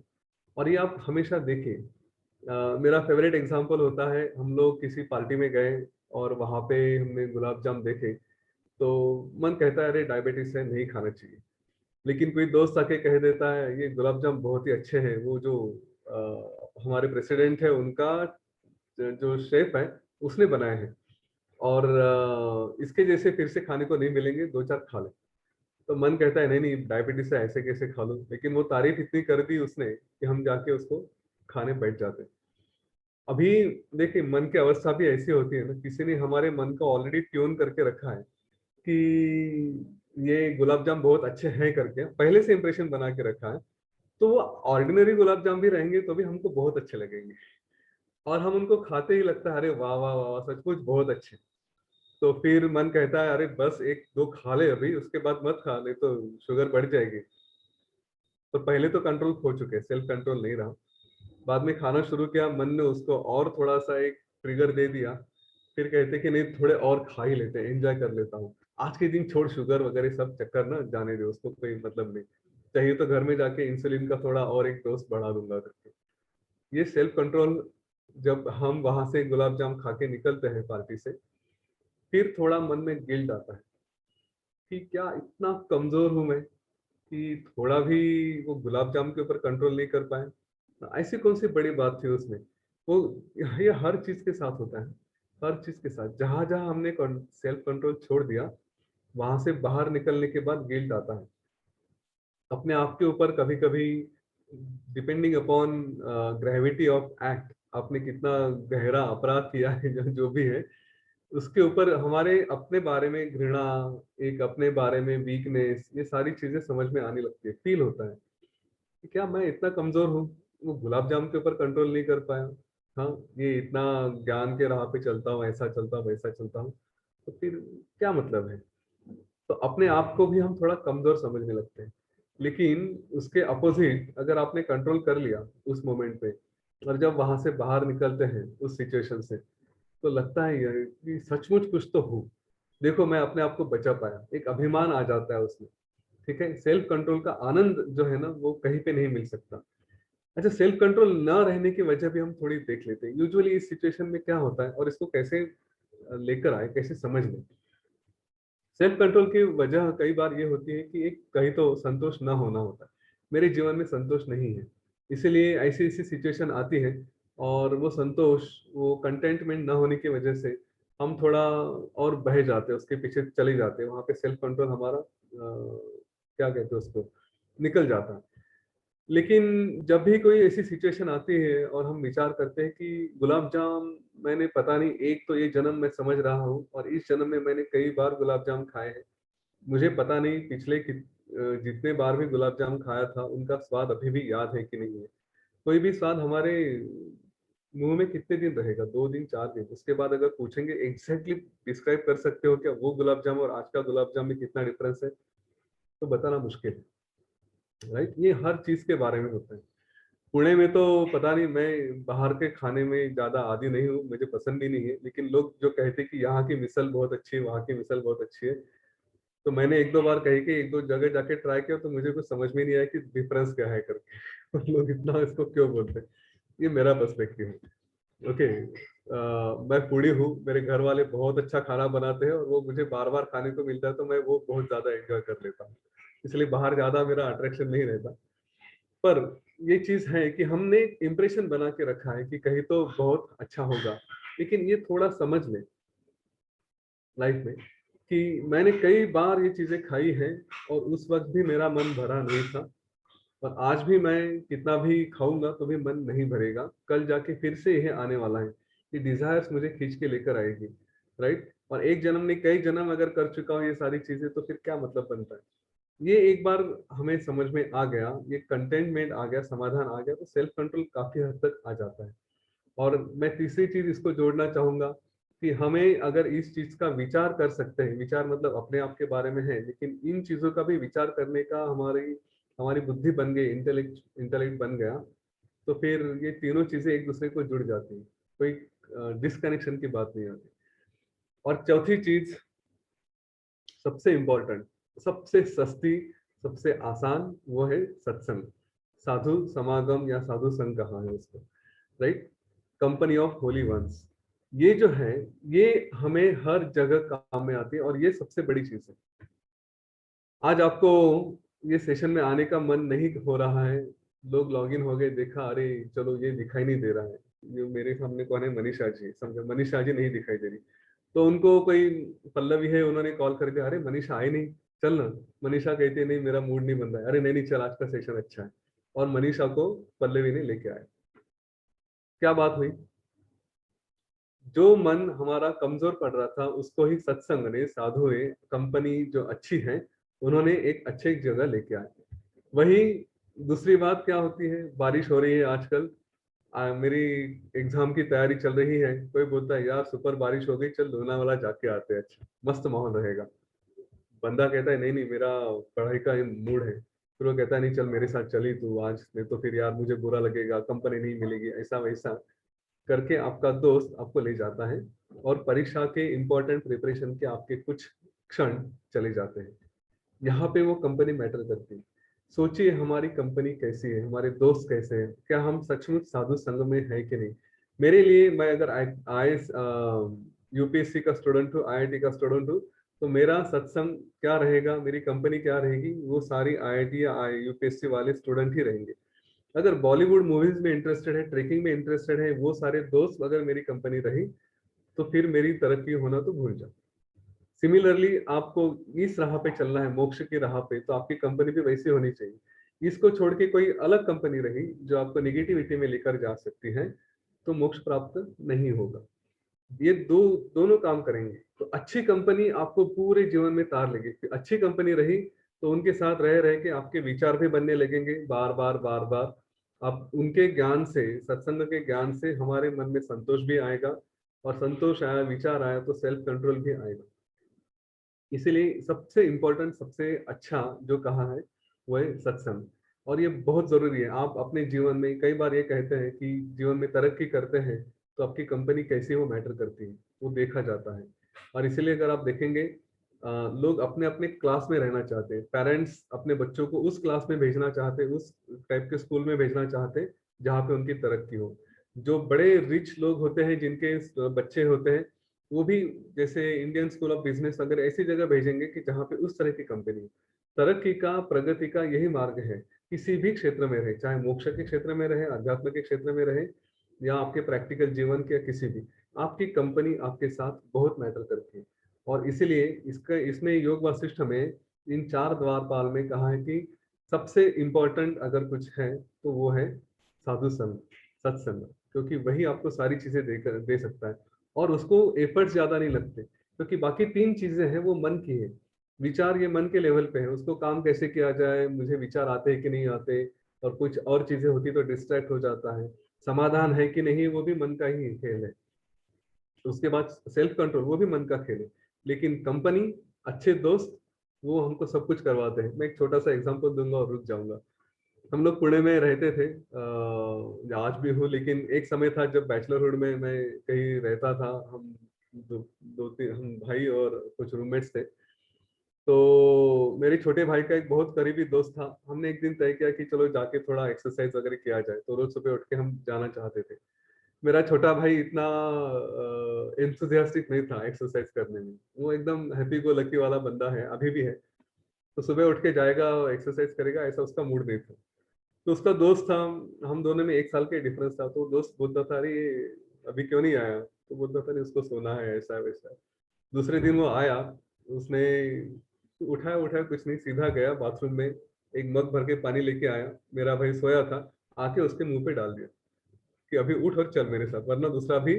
और ये आप हमेशा देखें। मेरा फेवरेट एग्जांपल होता है, हम लोग किसी पार्टी में गए और वहां पे हमने गुलाब जाम देखे, तो मन कहता है अरे डायबिटीज है, नहीं खाना चाहिए, लेकिन कोई दोस्त आके कह देता है ये गुलाब जाम बहुत ही अच्छे हैं, वो जो हमारे प्रेसिडेंट है उनका जो शेफ है उसने बनाए हैं, और इसके जैसे फिर से खाने को नहीं मिलेंगे, दो चार खा ले। तो मन कहता है नहीं नहीं, डायबिटीज है, ऐसे कैसे खा लूं, लेकिन वो तारीफ इतनी कर दी उसने कि हम जाके उसको खाने बैठ जाते हैं। अभी देखिए, मन की अवस्था भी ऐसी होती है ना, किसी ने हमारे मन को ऑलरेडी ट्यून करके रखा है कि ये गुलाब जाम बहुत अच्छे हैं करके, पहले से इंप्रेशन बना के रखा है, तो वो ऑर्डिनरी गुलाब जाम भी रहेंगे तो भी हमको बहुत अच्छे लगेंगे, और हम उनको खाते ही लगता है अरे वाह वाह वाह वाह, सचमुच बहुत अच्छे। तो फिर मन कहता है अरे बस एक दो खा ले अभी, उसके बाद मत खा, नहीं तो शुगर बढ़ जाएगी। तो पहले तो कंट्रोल खो चुके, सेल्फ कंट्रोल नहीं रहा, बाद में खाना शुरू किया, मन ने उसको और थोड़ा सा एक ट्रिगर दे दिया, फिर कहते कि नहीं थोड़े और खा ही लेते हैं, एंजॉय कर लेता हूँ आज के दिन, छोड़ शुगर वगैरह सब चक्कर ना, जाने दे, उसको कोई मतलब नहीं, चाहिए तो घर में जाके इंसुलिन का थोड़ा और एक डोज बढ़ा दूंगा करके। ये सेल्फ कंट्रोल, जब हम वहां से गुलाब जाम खा के निकलते हैं पार्टी से, फिर थोड़ा मन में गिल्ट आता है कि क्या इतना कमजोर हूं मैं कि थोड़ा भी वो गुलाब जाम के ऊपर कंट्रोल नहीं कर पाए। ऐसी कौन सी बड़ी बात थी उसमें। वो ये हर चीज के साथ होता है, हर चीज के साथ, जहां जहां हमने सेल्फ कंट्रोल छोड़ दिया, वहां से बाहर निकलने के बाद गिल्ट आता है अपने आप के ऊपर। कभी कभी depending upon gravity of act, आपने कितना गहरा अपराध किया है, जो भी है उसके ऊपर हमारे अपने बारे में घृणा, एक अपने बारे में वीकनेस, ये सारी चीजें समझ में आने लगती है, फील होता है कि क्या मैं इतना कमजोर हूँ, वो गुलाब जाम के ऊपर कंट्रोल नहीं कर पाया। हाँ, ये इतना ज्ञान के राह पे चलता हूँ, ऐसा चलता हूँ, वैसा चलता हूँ, तो फिर क्या मतलब है। तो अपने आप को भी हम थोड़ा कमजोर समझने लगते हैं। लेकिन उसके अपोजिट अगर आपने कंट्रोल कर लिया उस मोमेंट पे, और जब वहां से बाहर निकलते हैं उस सिचुएशन से, तो लगता है यार कि सचमुच कुछ तो हो, देखो मैं अपने आप को बचा पाया, एक अभिमान आ जाता है उसमें। ठीक है, सेल्फ कंट्रोल का आनंद जो है ना वो कहीं पे नहीं मिल सकता। अच्छा, सेल्फ कंट्रोल न रहने की वजह भी हम थोड़ी देख लेते हैं, यूजुअली इस सिचुएशन में क्या होता है और इसको कैसे लेकर आए, कैसे समझ लें। सेल्फ कंट्रोल की वजह कई बार ये होती है कि एक कहीं तो संतोष ना होना होता है, मेरे जीवन में संतोष नहीं है, इसीलिए ऐसी ऐसी सिचुएशन आती है, और वो संतोष, वो कंटेंटमेंट ना होने की वजह से हम थोड़ा और बह जाते हैं, उसके पीछे चले जाते हैं, वहां पे सेल्फ कंट्रोल हमारा क्या कहते हैं उसको, निकल जाता है। लेकिन जब भी कोई ऐसी सिचुएशन आती है और हम विचार करते हैं कि गुलाब जाम मैंने पता नहीं, एक तो ये जन्म मैं समझ रहा हूँ और इस जन्म में मैंने कई बार गुलाब जाम खाए हैं, मुझे पता नहीं पिछले जितने बार भी गुलाब जाम खाया था उनका स्वाद अभी भी याद है कि नहीं है। कोई भी स्वाद हमारे मुंह में कितने दिन रहेगा, 2 दिन 4 दिन, उसके बाद अगर पूछेंगे एग्जैक्टली डिस्क्राइब कर सकते हो क्या वो गुलाब जाम और आज का गुलाब जाम में कितना डिफरेंस है, तो बताना मुश्किल है, राइट। ये हर चीज के बारे में होता है। पुणे में तो पता नहीं, मैं बाहर के खाने में ज्यादा आदी नहीं हूँ, मुझे पसंद भी नहीं है, लेकिन लोग जो कहते हैं कि यहाँ की मिसल बहुत अच्छी है, वहाँ की मिसल बहुत अच्छी है, तो मैंने 1-2 बार कही कि 1-2 जगह जाके ट्राई किया, तो मुझे कुछ समझ में नहीं आया कि डिफरेंस क्या है करके लोग इतना इसको क्यों बोलते हैं। ये मेरा पर्सपेक्टिव है। ओके, मैं फूडी हूँ, मेरे घर वाले बहुत अच्छा खाना बनाते हैं और वो मुझे बार बार खाने को मिलता है, तो मैं वो बहुत ज्यादा एंजॉय कर लेता हूँ, इसलिए बाहर ज्यादा मेरा अट्रैक्शन नहीं रहता। पर ये चीज है कि हमने इम्प्रेशन बना के रखा है कि कहीं तो बहुत अच्छा होगा, लेकिन ये थोड़ा समझ लें लाइफ में कि मैंने कई बार ये चीजें खाई हैं और उस वक्त भी मेरा मन भरा नहीं था, और आज भी मैं कितना भी खाऊंगा तो भी मन नहीं भरेगा, कल जाके फिर से यह आने वाला है, ये डिजायर्स मुझे खींच के लेकर आएगी, राइट। और एक जन्म ने कई जन्म अगर कर चुका हूँ ये सारी चीजें, तो फिर क्या मतलब बनता है। ये एक बार हमें समझ में आ गया, ये कंटेनमेंट आ गया, समाधान आ गया, तो सेल्फ कंट्रोल काफी हद तक आ जाता है। और मैं तीसरी चीज इसको जोड़ना चाहूंगा कि हमें अगर इस चीज का विचार कर सकते हैं, विचार मतलब अपने आप के बारे में है, लेकिन इन चीजों का भी विचार करने का हमारी हमारी बुद्धि बन गई, इंटेलेक्ट बन गया, तो फिर ये तीनों चीजें एक दूसरे को जुड़ जाती हैं, कोई डिस्कनेक्शन की बात नहीं आती। और चौथी चीज सबसे इम्पोर्टेंट, सबसे सस्ती, सबसे आसान, वो है सत्संग, साधु समागम या साधु संग कहा है उसको, right. Company of holy ones, ये जो है ये हमें हर जगह काम में आती है, और ये सबसे बड़ी चीज है। आज आपको ये सेशन में आने का मन नहीं हो रहा है, लोग लॉगिन हो गए, देखा अरे चलो ये दिखाई नहीं दे रहा है, ये मेरे सामने कौन है, मनीषा जी, समझो मनीषा जी नहीं दिखाई दे रही, तो उनको कोई पल्लवी है, उन्होंने कॉल करके अरे मनीषा आई नहीं, चल ना। मनीषा कहती है नहीं मेरा मूड नहीं बन रहा है, अरे नहीं नहीं चल आज का सेशन अच्छा है, और मनीषा को पल्लवी ने लेके आए। क्या बात हुई, जो मन हमारा कमजोर पड़ रहा था उसको ही सत्संग ने, साधु ने, कंपनी जो अच्छी है उन्होंने एक अच्छे जगह लेके आए। वही दूसरी बात क्या होती है, बारिश हो रही है आजकल, मेरी एग्जाम की तैयारी चल रही है, कोई बोलता है यार सुपर बारिश हो गई, चल लोनावाला जाके आते हैं, अच्छा मस्त माहौल रहेगा। बंदा कहता है नहीं नहीं मेरा पढ़ाई का मूड है, फिर वो कहता है नहीं चल मेरे साथ चली तू आज, नहीं तो फिर यार मुझे बुरा लगेगा, कंपनी नहीं मिलेगी, ऐसा वैसा करके आपका दोस्त आपको ले जाता है, और परीक्षा के इंपॉर्टेंट प्रिपरेशन के आपके कुछ क्षण चले जाते हैं। यहाँ पे वो कंपनी मैटर करती है। सोचिए हमारी कंपनी कैसी है, हमारे दोस्त कैसे हैं, क्या हम सचमुच साधु संग में है कि नहीं। मेरे लिए, मैं अगर आई यूपीएससी का स्टूडेंट हूँ, आईआईटी का स्टूडेंट हूँ, तो मेरा सत्संग क्या रहेगा, मेरी कंपनी क्या रहेगी, वो सारी आईआईटी या यूपीएससी वाले स्टूडेंट ही रहेंगे। अगर बॉलीवुड मूवीज में इंटरेस्टेड है, ट्रेकिंग में इंटरेस्टेड है, वो सारे दोस्त अगर मेरी कंपनी रही, तो फिर मेरी तरक्की होना तो भूल जाओ। सिमिलरली आपको इस राह पे चलना है, मोक्ष की राह पे, तो आपकी कंपनी भी वैसी होनी चाहिए। इसको छोड़ के कोई अलग कंपनी रही जो आपको निगेटिविटी में लेकर जा सकती है, तो मोक्ष प्राप्त नहीं होगा। ये दोनों काम करेंगे तो अच्छी कंपनी आपको पूरे जीवन में तार लेगी। अच्छी कंपनी रही तो उनके साथ रह रह के आपके विचार भी बनने लगेंगे, बार बार बार बार। आप उनके ज्ञान से, सत्संग के ज्ञान से हमारे मन में संतोष भी आएगा, और संतोष आया, विचार आया, तो सेल्फ कंट्रोल भी आएगा। इसीलिए सबसे इम्पोर्टेंट, सबसे अच्छा जो कहा है वो है सत्संग, और ये बहुत जरूरी है। आप अपने जीवन में, कई बार ये कहते हैं कि जीवन में तरक्की करते हैं तो आपकी कंपनी कैसी वो मैटर करती है, वो देखा जाता है। और इसीलिए अगर आप देखेंगे, लोग अपने अपने क्लास में रहना चाहते हैं, पेरेंट्स अपने बच्चों को उस क्लास में भेजना चाहते हैं, उस टाइप के स्कूल में भेजना चाहते हैं जहाँ पे उनकी तरक्की हो। जो बड़े रिच लोग होते हैं, जिनके बच्चे होते हैं, वो भी जैसे इंडियन स्कूल ऑफ बिजनेस, अगर ऐसी जगह भेजेंगे कि जहाँ पे उस तरह की कंपनी हो। तरक्की का, प्रगति का यही मार्ग है, किसी भी क्षेत्र में रहे, चाहे मोक्ष के क्षेत्र में रहे, अध्यात्म के क्षेत्र में रहे, या आपके प्रैक्टिकल जीवन के, किसी भी, आपकी कंपनी आपके साथ बहुत मैटर करती है। और इसीलिए इसमें योग वासिष्ठ में इन 4 द्वारपाल में कहा है कि सबसे इम्पोर्टेंट अगर कुछ है तो वो है साधु संग, सत्संग, क्योंकि वही आपको सारी चीजें दे सकता है और उसको एफर्ट्स ज्यादा नहीं लगते, क्योंकि बाकी 3 चीजें हैं वो मन की है। विचार ये मन के लेवल पे है, उसको काम कैसे किया जाए, मुझे विचार आते हैं कि नहीं आते, और कुछ और चीजें होती तो डिस्ट्रैक्ट हो जाता है। समाधान है कि नहीं वो भी मन का ही खेल है। उसके बाद सेल्फ कंट्रोल वो भी मन का खेल है। लेकिन कंपनी, अच्छे दोस्त, वो हमको सब कुछ करवाते हैं। मैं एक छोटा सा एग्जांपल दूंगा और रुक जाऊंगा। हम लोग पुणे में रहते थे, आज भी हूँ, लेकिन एक समय था जब बैचलरहुड में मैं कहीं रहता था। हम दो तीन हम भाई और कुछ रूममेट्स थे। तो मेरे छोटे भाई का एक बहुत करीबी दोस्त था। हमने एक दिन तय किया कि चलो जाके थोड़ा एक्सरसाइज वगैरह किया जाए, तो रोज सुबह उठ के हम जाना चाहते थे। मेरा छोटा भाई इतना एंथुसियास्टिक नहीं था एक्सरसाइज करने में। वो एकदम हैप्पी गो लकी वाला बंदा है, अभी भी है। तो सुबह उठ के जाएगा, एक्सरसाइज करेगा, ऐसा उसका मूड नहीं था। तो उसका दोस्त था, हम दोनों में 1 साल के डिफरेंस था। तो दोस्त बोलता था, अरे ये अभी क्यों नहीं आया? तो बोलता था, नहीं उसको सोना है, ऐसा वैसा। दूसरे दिन वो आया, उसने उठाया उठाया कुछ नहीं, सीधा गया बाथरूम में, एक मग भर के पानी लेके आया। मेरा भाई सोया था, आके उसके मुंह पे डाल दिया कि अभी उठ और चल मेरे साथ, वरना दूसरा भी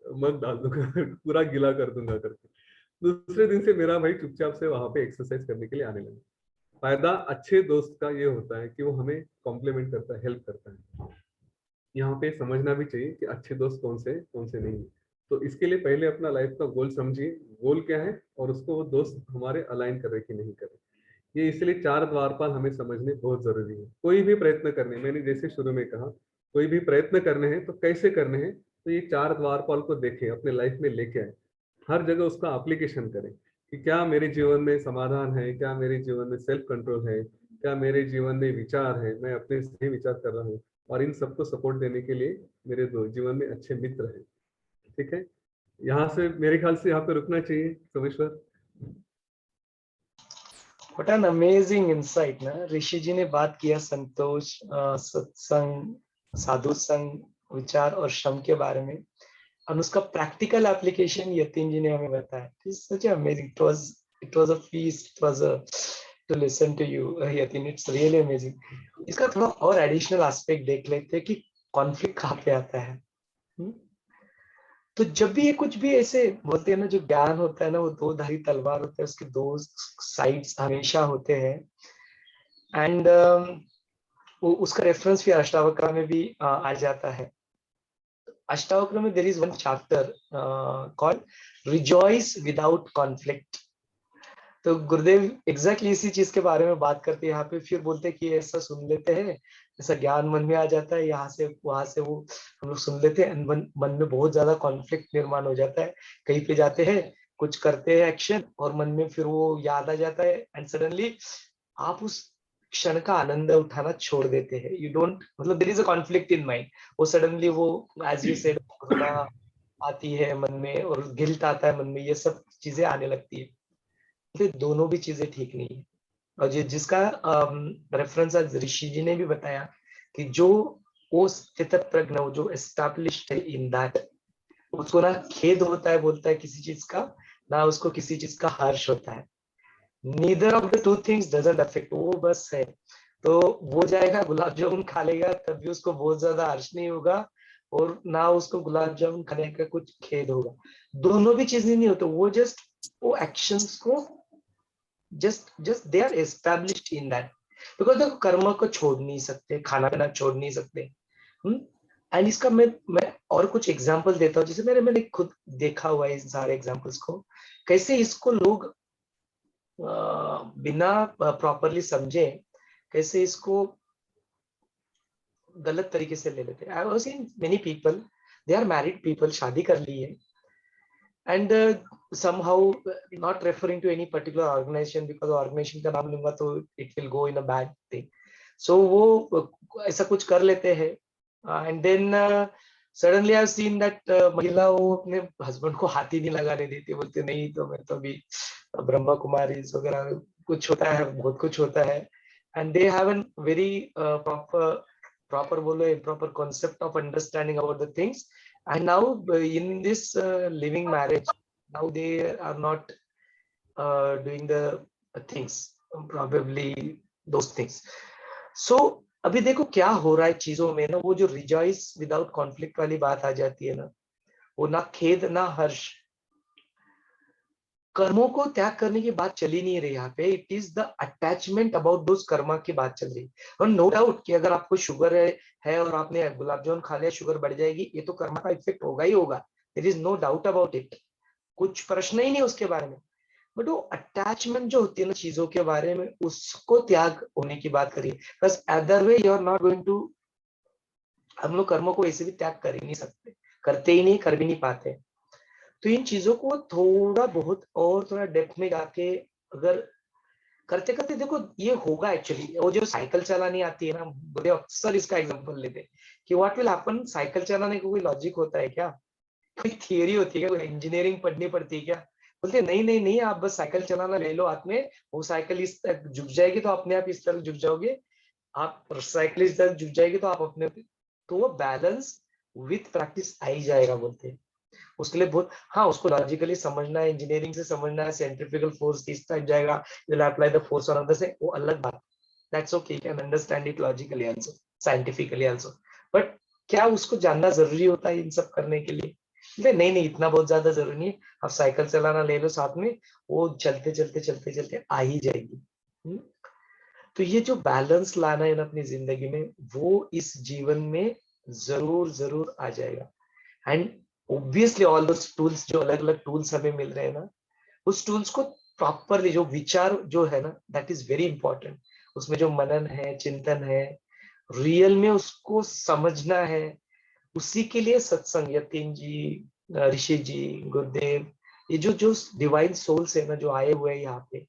मग डाल दूंगा पूरा गीला कर दूंगा करके। दूसरे दिन से मेरा भाई चुपचाप से वहां पे एक्सरसाइज करने के लिए आने लगा। फायदा अच्छे दोस्त का ये होता है कि वो हमें कॉम्प्लीमेंट करता है, हेल्प करता है। यहाँ पे समझना भी चाहिए कि अच्छे दोस्त कौन से नहीं है। तो इसके लिए पहले अपना लाइफ का गोल समझिए, गोल क्या है, और उसको वो दोस्त हमारे अलाइन कर रहे कि नहीं कर रहे। ये इसलिए 4 द्वारपाल हमें समझने बहुत जरूरी है। कोई भी प्रयत्न करने, मैंने जैसे शुरू में कहा, कोई भी प्रयत्न करने हैं तो कैसे करने हैं, तो ये 4 द्वारपाल को देखें, अपने लाइफ में लेके आए, हर जगह उसका एप्लीकेशन करें कि क्या मेरे जीवन में समाधान है, क्या मेरे जीवन में सेल्फ कंट्रोल है, क्या मेरे जीवन में विचार है, मैं अपने सही विचार कर रहा हूँ। और इन सबको सपोर्ट देने के लिए मेरे दो जीवन में अच्छे मित्र हैं। ठीक है, यहाँ से मेरे ख्याल से यहाँ पे रुकना चाहिए Someshwar. What an amazing insight ना। ऋषि जी ने बात किया संतोष, सत्संग, साधु संग, विचार और श्रम के बारे में, और उसका प्रैक्टिकल एप्लीकेशन यतीन जी ने हमें बताया। Such amazing. It was a feast. It was a to listen to you, Yatin. It's really amazing. इसका थोड़ा और एडिशनल एस्पेक्ट देख लेते हैं कि कॉन्फ्लिक्ट कहाँ पे आता है। तो जब भी ये कुछ भी ऐसे बोलते हैं ना, जो ज्ञान होता है ना, वो दो धारी तलवार होता है, उसके 2 साइड्स हमेशा होते हैं। एंड उसका रेफरेंस भी अष्टावक्र में भी आ जाता है। अष्टावक्र में there is one chapter called rejoice without conflict. तो गुरुदेव एग्जैक्टली इसी चीज के बारे में बात करते हैं यहाँ पे। फिर बोलते हैं कि ऐसा सुन लेते हैं, ऐसा ज्ञान मन में आ जाता है, यहाँ से वहां से वो हम लोग सुन लेते हैं, मन में बहुत ज्यादा कॉन्फ्लिक्ट निर्माण हो जाता है। कहीं पे जाते हैं, कुछ करते हैं एक्शन, और मन में फिर वो याद आ जाता है, एंड सडनली आप उस क्षण का आनंद उठाना छोड़ देते हैं। यू डोंट, मतलब there is a conflict in mind. वो सडनली वो, एज यू सेड, आती है मन में, और गिल्ट आता है मन में, ये सब चीजें आने लगती है। तो दोनों भी चीजें ठीक नहीं है। और जिसका रेफरेंस आज ऋषि जी ने भी बताया कि जो वो स्थित प्रज्ञ, जो एस्टैब्लिश्ड है इन दैट, उसको ना खेद होता है, बोलता है किसी चीज का, ना उसको किसी चीज का हर्ष होता है। Neither of the two things doesn't affect, वो बस है। तो वो जाएगा गुलाब जामुन खा लेगा, तब भी उसको बहुत ज्यादा हर्ष नहीं होगा, और ना उसको गुलाब जामुन खाने का कुछ खेद होगा। दोनों भी चीजें नहीं होते, वो जस्ट वो एक्शंस को just they are established in that, because देखो कर्म को छोड़ नहीं सकते, खाना पीना छोड़ नहीं सकते। एंड इसका मैं और कुछ एग्जांपल देता हूँ, जैसे मैंने खुद देखा हुआ है इन सारे एग्जांपल्स को, कैसे इसको लोग बिना प्रॉपरली समझे कैसे इसको गलत तरीके से ले लेते हैं। I have seen many people, they are married people, शादी कर ली है, and somehow not referring to any particular organization, because organization का नाम लूंगा तो it will go in a bad thing. So वो ऐसा कुछ कर लेते हैं, and then suddenly I've seen that महिला वो अपने हस्बैंड को हाथ ही नहीं लगाने देती, बोलते नहीं तो मैं तो अभी ब्रह्मा कुमारी वगैरह कुछ होता है, बहुत कुछ होता है, and they have a very proper बोलो improper concept of understanding about the things. And now in this living marriage, now they are not doing the things. probably those things. So अभी देखो क्या हो रहा है चीजों में ना, वो जो रिजॉइस विदाउट कॉन्फ्लिक्ट वाली बात आ जाती है ना, वो ना खेद ना हर्ष, कर्मों को त्याग करने की बात चली नहीं रही यहाँ पे, it is the attachment about those Karma की बात चल रही है। और नो डाउट कि अगर आपको शुगर है और आपने गुलाब जामुन खा लिया, शुगर बढ़ जाएगी, ये तो कर्मा का इफेक्ट होगा ही होगा, there is no doubt about it, कुछ प्रश्न ही नहीं उसके बारे में। बट वो अटैचमेंट जो होती है ना चीजों के बारे में, उसको त्याग होने की बात करिए, बस other way you are not going to. हम लोग कर्मों को ऐसे भी त्याग कर ही नहीं सकते, करते ही नहीं, कर भी नहीं पाते। तो इन चीजों को थोड़ा बहुत और थोड़ा डेप्थ में जाके अगर करते करते देखो ये होगा एक्चुअली। वो जो साइकिल चलानी आती है ना, बड़े अक्सर इसका एग्जांपल लेते हैं कि व्हाट विल हैपन, साइकिल चलाने का कोई लॉजिक होता है क्या, कोई थियरी होती है क्या, कोई इंजीनियरिंग पढ़नी पड़ती है क्या? बोलते नहीं नहीं नहीं, आप बस साइकिल चलाना ले लो हाथ में, वो साइकिल इस तरफ झुक जाएगी तो अपने आप इस तरफ झुक जाओगे, आप साइकिल इस तरफ झुक जाएगी तो आप अपने, तो वो बैलेंस विथ प्रैक्टिस आ ही जाएगा बोलते हैं। उसके लिए बहुत, हाँ उसको लॉजिकली समझना है, इंजीनियरिंग से समझना है, सेंट्रीफ्यूगल फोर्स किस तरह जाएगा, you will apply the force on others से, वो अलग बात, that's okay, you can understand it logically also, scientifically also. But क्या उसको जानना जरूरी होता है इन सब करने के लिए? नहीं नहीं, इतना बहुत ज्यादा जरूरी नहीं है, आप साइकिल चलाना ले लो साथ में, वो चलते चलते चलते चलते आ ही जाएगी। तो ये जो बैलेंस लाना है ना अपनी जिंदगी में, वो इस जीवन में जरूर जरूर आ जाएगा। And obviously all those tools, जो अलग अलग टूल्स हमें मिल रहे हैं ना, उस टूल्स को प्रॉपरली, जो विचार जो है ना, दैट इज वेरी इंपॉर्टेंट। उसमें जो मनन है, चिंतन है, रियल में उसको समझना है, उसी के लिए सत्संग, यतीन जी, ऋषि जी, गुरुदेव, ये जो जो डिवाइन सोल्स है ना जो आए हुए हैं यहाँ पे,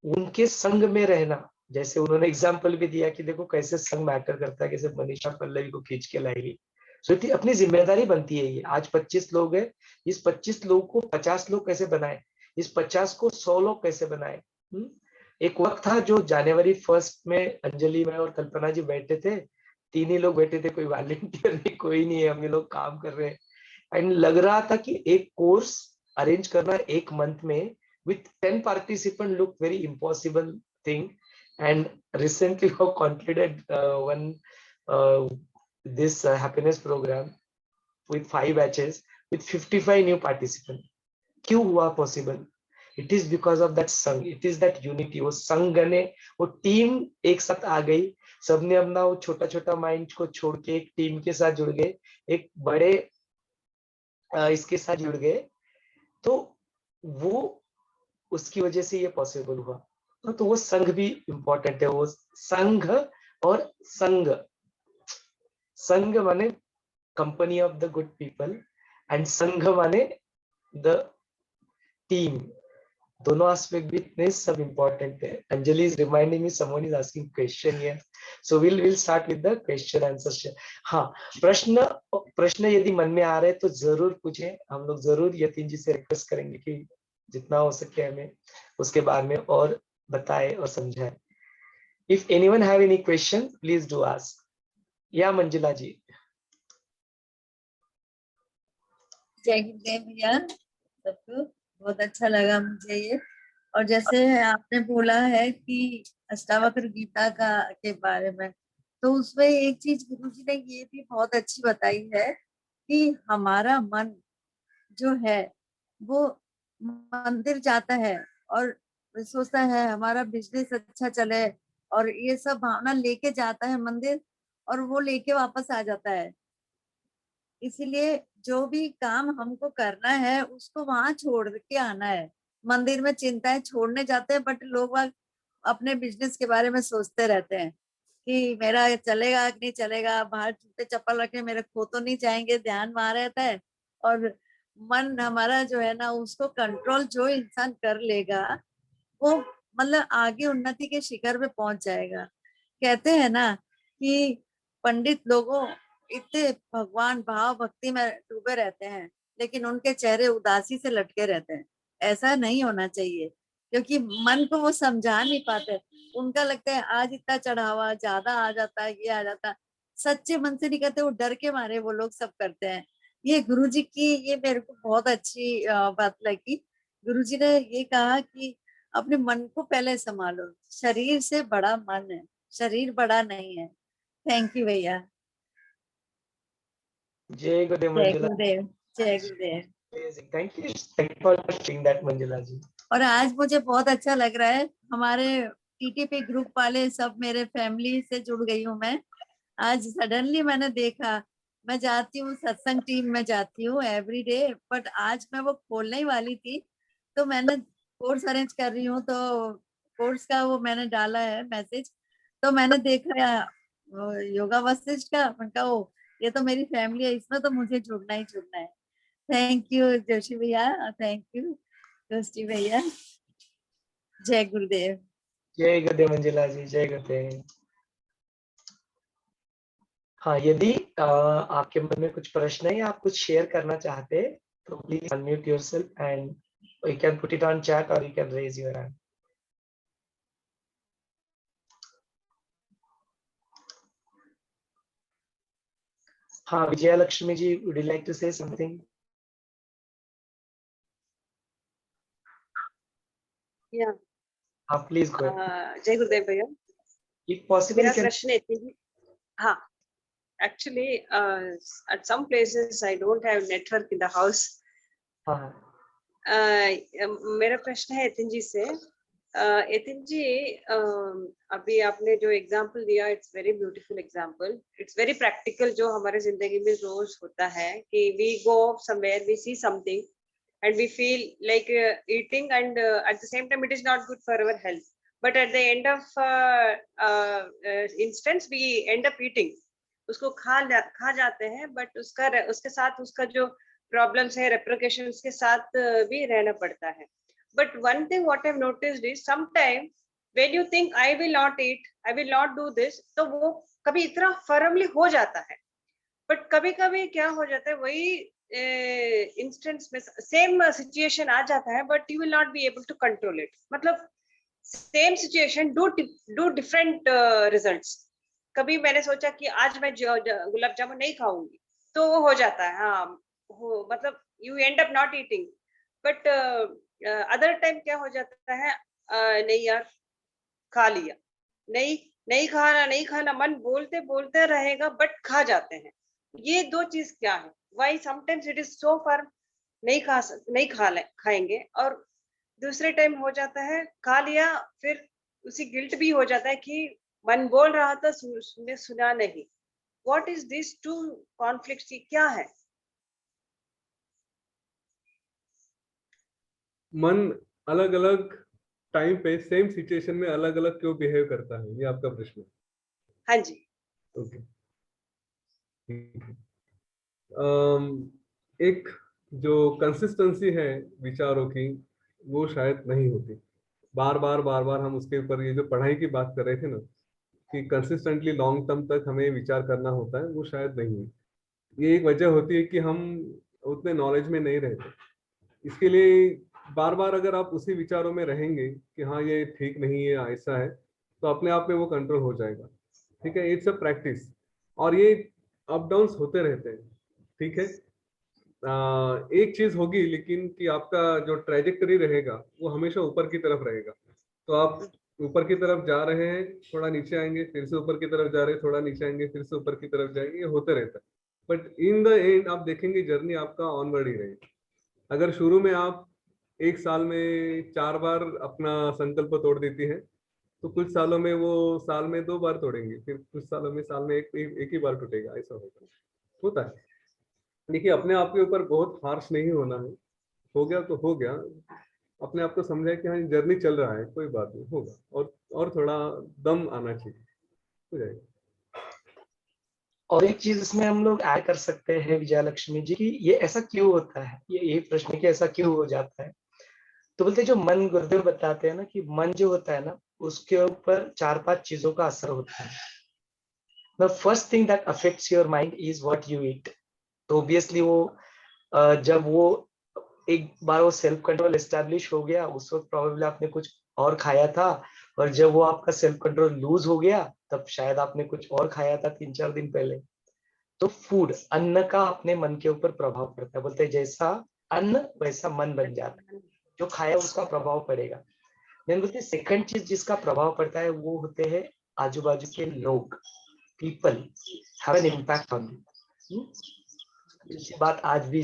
उनके संग में रहना। जैसे उन्होंने एग्जाम्पल भी दिया कि देखो कैसे संग मैटर करता है, कैसे मनीषा पल्लवी को खींच के लाएगी। सो अपनी जिम्मेदारी बनती है ये, आज 25 लोग हैं, इस 25 लोग को 50 लोग कैसे बनाए, इस 50 को 100 लोग कैसे बनाए। एक वक्त था जो जनवरी 1 में अंजलि में और कल्पना जी बैठे थे, तीन ही लोग बैठे थे, कोई वॉलंटियर नहीं, कोई नहीं है, हम ये लोग काम कर रहे हैं। एंड लग रहा था कि एक कोर्स अरेंज करना एक मंथ में with 10 participants look very impossible thing. And recently we have completed one this happiness program with 5 batches with 55 new participants. क्यों हुआ possible? It is because of that संग, इट इज दैट यूनिटी। वो संग ने, वो team एक साथ आ गई, सबने अपना वो छोटा छोटा माइंड को छोड़ के एक टीम के साथ जुड़ गए, एक बड़े इसके साथ जुड़ गए, तो वो उसकी वजह से ये पॉसिबल हुआ। तो वो संघ भी इंपॉर्टेंट है, वो संघ और संग, संघ माने company of the good people and संघ माने द टीम, दोनों एस्पेक्ट भी इतने सब इंपॉर्टेंट है। Anjali is reminding me, someone is asking question here, so will start with the question answer. हाँ, प्रश्न प्रश्न यदि मन में आ रहे तो जरूर पूछें, हम लोग जरूर यतीन जी से रिक्वेस्ट करेंगे कि जितना हो सके हमें उसके बारे में और बताए और समझाए। If anyone have any question please do ask. या मंजुला जी। जय गुरुदेव भैया सबको, बहुत अच्छा लगा मुझे ये। और जैसे आपने बोला है कि अष्टावक्र गीता का के बारे में, तो उसमें एक चीज गुरुजी ने ये भी बहुत अच्छी बताई है कि हमारा मन जो है वो मंदिर जाता है और सोचता है हमारा बिजनेस अच्छा चले, और ये सब भावना लेके जाता है मंदिर, और वो लेके वापस आ जाता है। इसीलिए जो भी काम हमको करना है उसको वहां छोड़ के आना है। मंदिर में चिंताएं छोड़ने जाते हैं, बट लोग अपने बिजनेस के बारे में सोचते रहते हैं कि मेरा चलेगा कि नहीं चलेगा, बाहर जूते चप्पल रखे मेरे खो तो नहीं जाएंगे, ध्यान वहां रहता है। और मन हमारा जो है ना, उसको कंट्रोल जो इंसान कर लेगा वो मतलब आगे उन्नति के शिखर पे पहुंच जाएगा। कहते हैं ना कि पंडित लोगों इतने भगवान भाव भक्ति में डूबे रहते हैं, लेकिन उनके चेहरे उदासी से लटके रहते हैं। ऐसा नहीं होना चाहिए, क्योंकि मन को वो समझा नहीं पाते। उनका लगता है आज इतना चढ़ावा ज्यादा आ जाता है, ये आ जाता है। सच्चे मन से नहीं करते, वो डर के मारे वो लोग सब करते हैं। ये गुरुजी की ये मेरे को बहुत अच्छी बात लगी। गुरुजी ने ये कहा कि अपने मन को पहले संभालो, शरीर से बड़ा मन है, शरीर बड़ा नहीं है। थैंक यू भैया। जय गुरुदेव जय मंजुला। गुरुदेव, जय Gurudev. Thank you for sharing that Manjula ji. और आज मुझे बहुत अच्छा लग रहा है, हमारे टीटीपी ग्रुप वाले सब, मेरे फैमिली से जुड़ गई हूँ मैं। आज सडनली मैंने देखा, मैं जाती हूँ सत्संग टीम में जाती हूँ एवरी डे, बट आज मैं वो खोलने ही वाली थी, तो मैंने कोर्स अरेंज कर रही हूँ, तो कोर्स का वो मैंने डाला है मैसेज, तो मैंने देखा वो योगा वशिष्ठ का, मैंने कहा ओ ये तो मेरी फैमिली है, इसमें तो मुझे जुड़ना ही जुड़ना है। थैंक यू जोशी भैया, थैंक यू जोशी भैया। जय गुरुदेव। जय गुरुदेव मंजुला जी, जय गुरुदेव। हाँ, यदि आपके मन में कुछ प्रश्न है या आप कुछ शेयर करना चाहते हैं तो please unmute yourself and you can put it on chat और you can raise your hand. हाँ, Vijaya Lakshmi ji, would you like to say something? या हाँ, प्लीज गो अहेड। जय गुरुदेव भैया। इफ पॉसिबल मेरा यू कैन। प्रश्न है, हाँ, actually at some places I don't have network in the house. हाँ, मेरा प्रश्न है यतिन जी से। यतिन जी, अभी आपने जो एग्जांपल दिया, it's very beautiful example, it's very practical, जो हमारे जिंदगी में रोज होता है कि we go somewhere, we see something and we feel like eating, and at the same time it is not good for our health, but at the end of instance we end up eating, उसको खा जाते हैं, but उसके साथ उसका जो problems है, रेप्रिकेशंस के साथ भी रहना पड़ता है। But one thing what I have noticed is sometime when you think I will not eat, I will not do this, तो वो कभी इतना फर्मली हो जाता है, बट कभी कभी क्या हो जाता है, वही इंस्टेंस में सेम सिचुएशन आ जाता है, but you will not be able to control it, मतलब same situation do different results. कभी मैंने सोचा कि आज मैं गुलाब जामुन नहीं खाऊंगी, तो वो हो जाता है, हाँ, मतलब you and up not eating, but other time क्या हो जाता है, नहीं यार खा लिया, नहीं खाना मन बोलते बोलते रहेगा, बट खा जाते हैं। ये दो चीज क्या है, why sometimes it is so firm, नहीं खाएंगे, और दूसरे टाइम हो जाता है खा लिया, फिर उसी गिल्ट भी हो जाता है कि मन बोल रहा था, सुना नहीं। What is this two conflicts, क्या है? मन अलग अलग टाइम पे सेम सिचुएशन में अलग अलग क्यों बिहेव करता है, ये आपका प्रश्न है? हाँ जी। ओके। एक जो कंसिस्टेंसी है विचारों की, वो शायद नहीं होती। बार बार हम उसके ऊपर, ये जो पढ़ाई की बात कर रहे थे ना, कि कंसिस्टेंटली लॉन्ग टर्म तक हमें विचार करना होता है, वो शायद नहीं है। ये एक वजह होती है कि हम उतने नॉलेज में नहीं रहते। इसके लिए बार बार अगर आप उसी विचारों में रहेंगे कि हाँ ये ठीक नहीं है, ऐसा है, तो अपने आप में वो कंट्रोल हो जाएगा। ठीक है, इट्स अ प्रैक्टिस, और ये अप डाउन्स होते रहते हैं। ठीक है, एक चीज होगी लेकिन, कि आपका जो ट्रैजेक्टरी रहेगा वो हमेशा ऊपर की तरफ रहेगा। तो आप ऊपर की तरफ जा रहे हैं, थोड़ा नीचे आएंगे, फिर से ऊपर की तरफ जा रहे हैं, थोड़ा नीचे आएंगे, फिर से ऊपर की तरफ जाएंगे, ये होते रहता है। बट इन द एंड आप देखेंगे जर्नी आपका ऑनवर्ड ही रहेगी। अगर शुरू में आप एक साल में 4 बार अपना संकल्प तोड़ देती है, तो कुछ सालों में वो साल में 2 बार तोड़ेंगे, फिर कुछ सालों में साल में एक ही बार टूटेगा, ऐसा होता है। देखिए, अपने आप के ऊपर बहुत हार्श नहीं होना है। हो गया तो हो गया, अपने आप को समझाए कि हाँ जर्नी चल रहा है, कोई बात नहीं, होगा, और थोड़ा दम आना चाहिए, हो जाएगा। और एक चीज इसमें हम लोग ऐड कर सकते हैं विजया लक्ष्मी जी, कि ये ऐसा क्यों होता है, ये प्रश्न कि ऐसा क्यों हो जाता है। तो बोलते जो मन, गुरुदेव बताते हैं ना कि मन जो होता है ना, उसके ऊपर 4-5 चीजों का असर होता है। The first thing that affects your mind is what you eat. तो ऑब्वियसली वो जब वो एक बार वो सेल्फ कंट्रोल एस्टेब्लिश हो गया, उस वक्त प्रोबेबली आपने कुछ और खाया था, और जब वो आपका सेल्फ कंट्रोल लूज हो गया, तब शायद आपने कुछ और खाया था 3-4 दिन पहले। तो फूड, अन्न का अपने मन के ऊपर प्रभाव पड़ता है। बोलते हैं जैसा अन्न वैसा मन बन जाता है, जो खाया उसका प्रभाव पड़ेगा। देन बोलते सेकंड चीज जिसका प्रभाव पड़ता है वो होते हैं आजू बाजू के लोग, people have an impact on you. दूसरी बात आज भी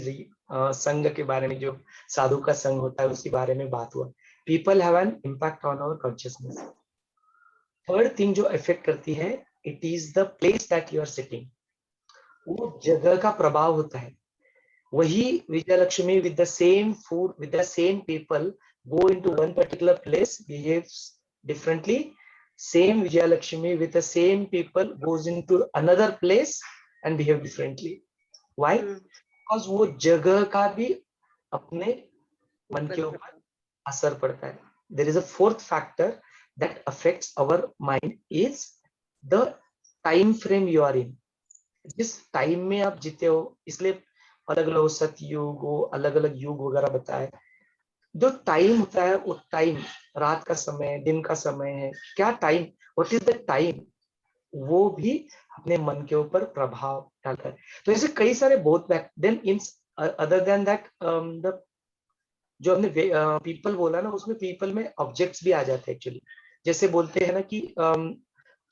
संघ के बारे में, जो साधु का संघ होता है उसके बारे में बात हुआ, people have an impact on our consciousness. Third thing जो इफेक्ट करती है, it is the place that you are sitting, वो जगह का प्रभाव होता है। वही Vijayalakshmi with the same food, with the same people go into one particular place, behaves differently. Same Vijayalakshmi with the same people goes into another place and behave differently. Why? Because वो जगह का भी अपने मन के ऊपर असर पड़ता है। There is a fourth factor that affects our mind is the time frame you are in. जिस टाइम में आप जीते हो, इसलिए अलग अलग सतयुग, वो अलग अलग युग वगैरह बताए। जो टाइम होता है वो टाइम, रात का समय, दिन का समय है, क्या time, what is the time, वो भी अपने मन के ऊपर प्रभाव डालता है। तो ऐसे कई सारे बहुत then in other than that जो हमने पीपल बोला ना, उसमें पीपल में ऑब्जेक्ट्स भी आ जाते हैं एक्चुअली। जैसे बोलते हैं ना कि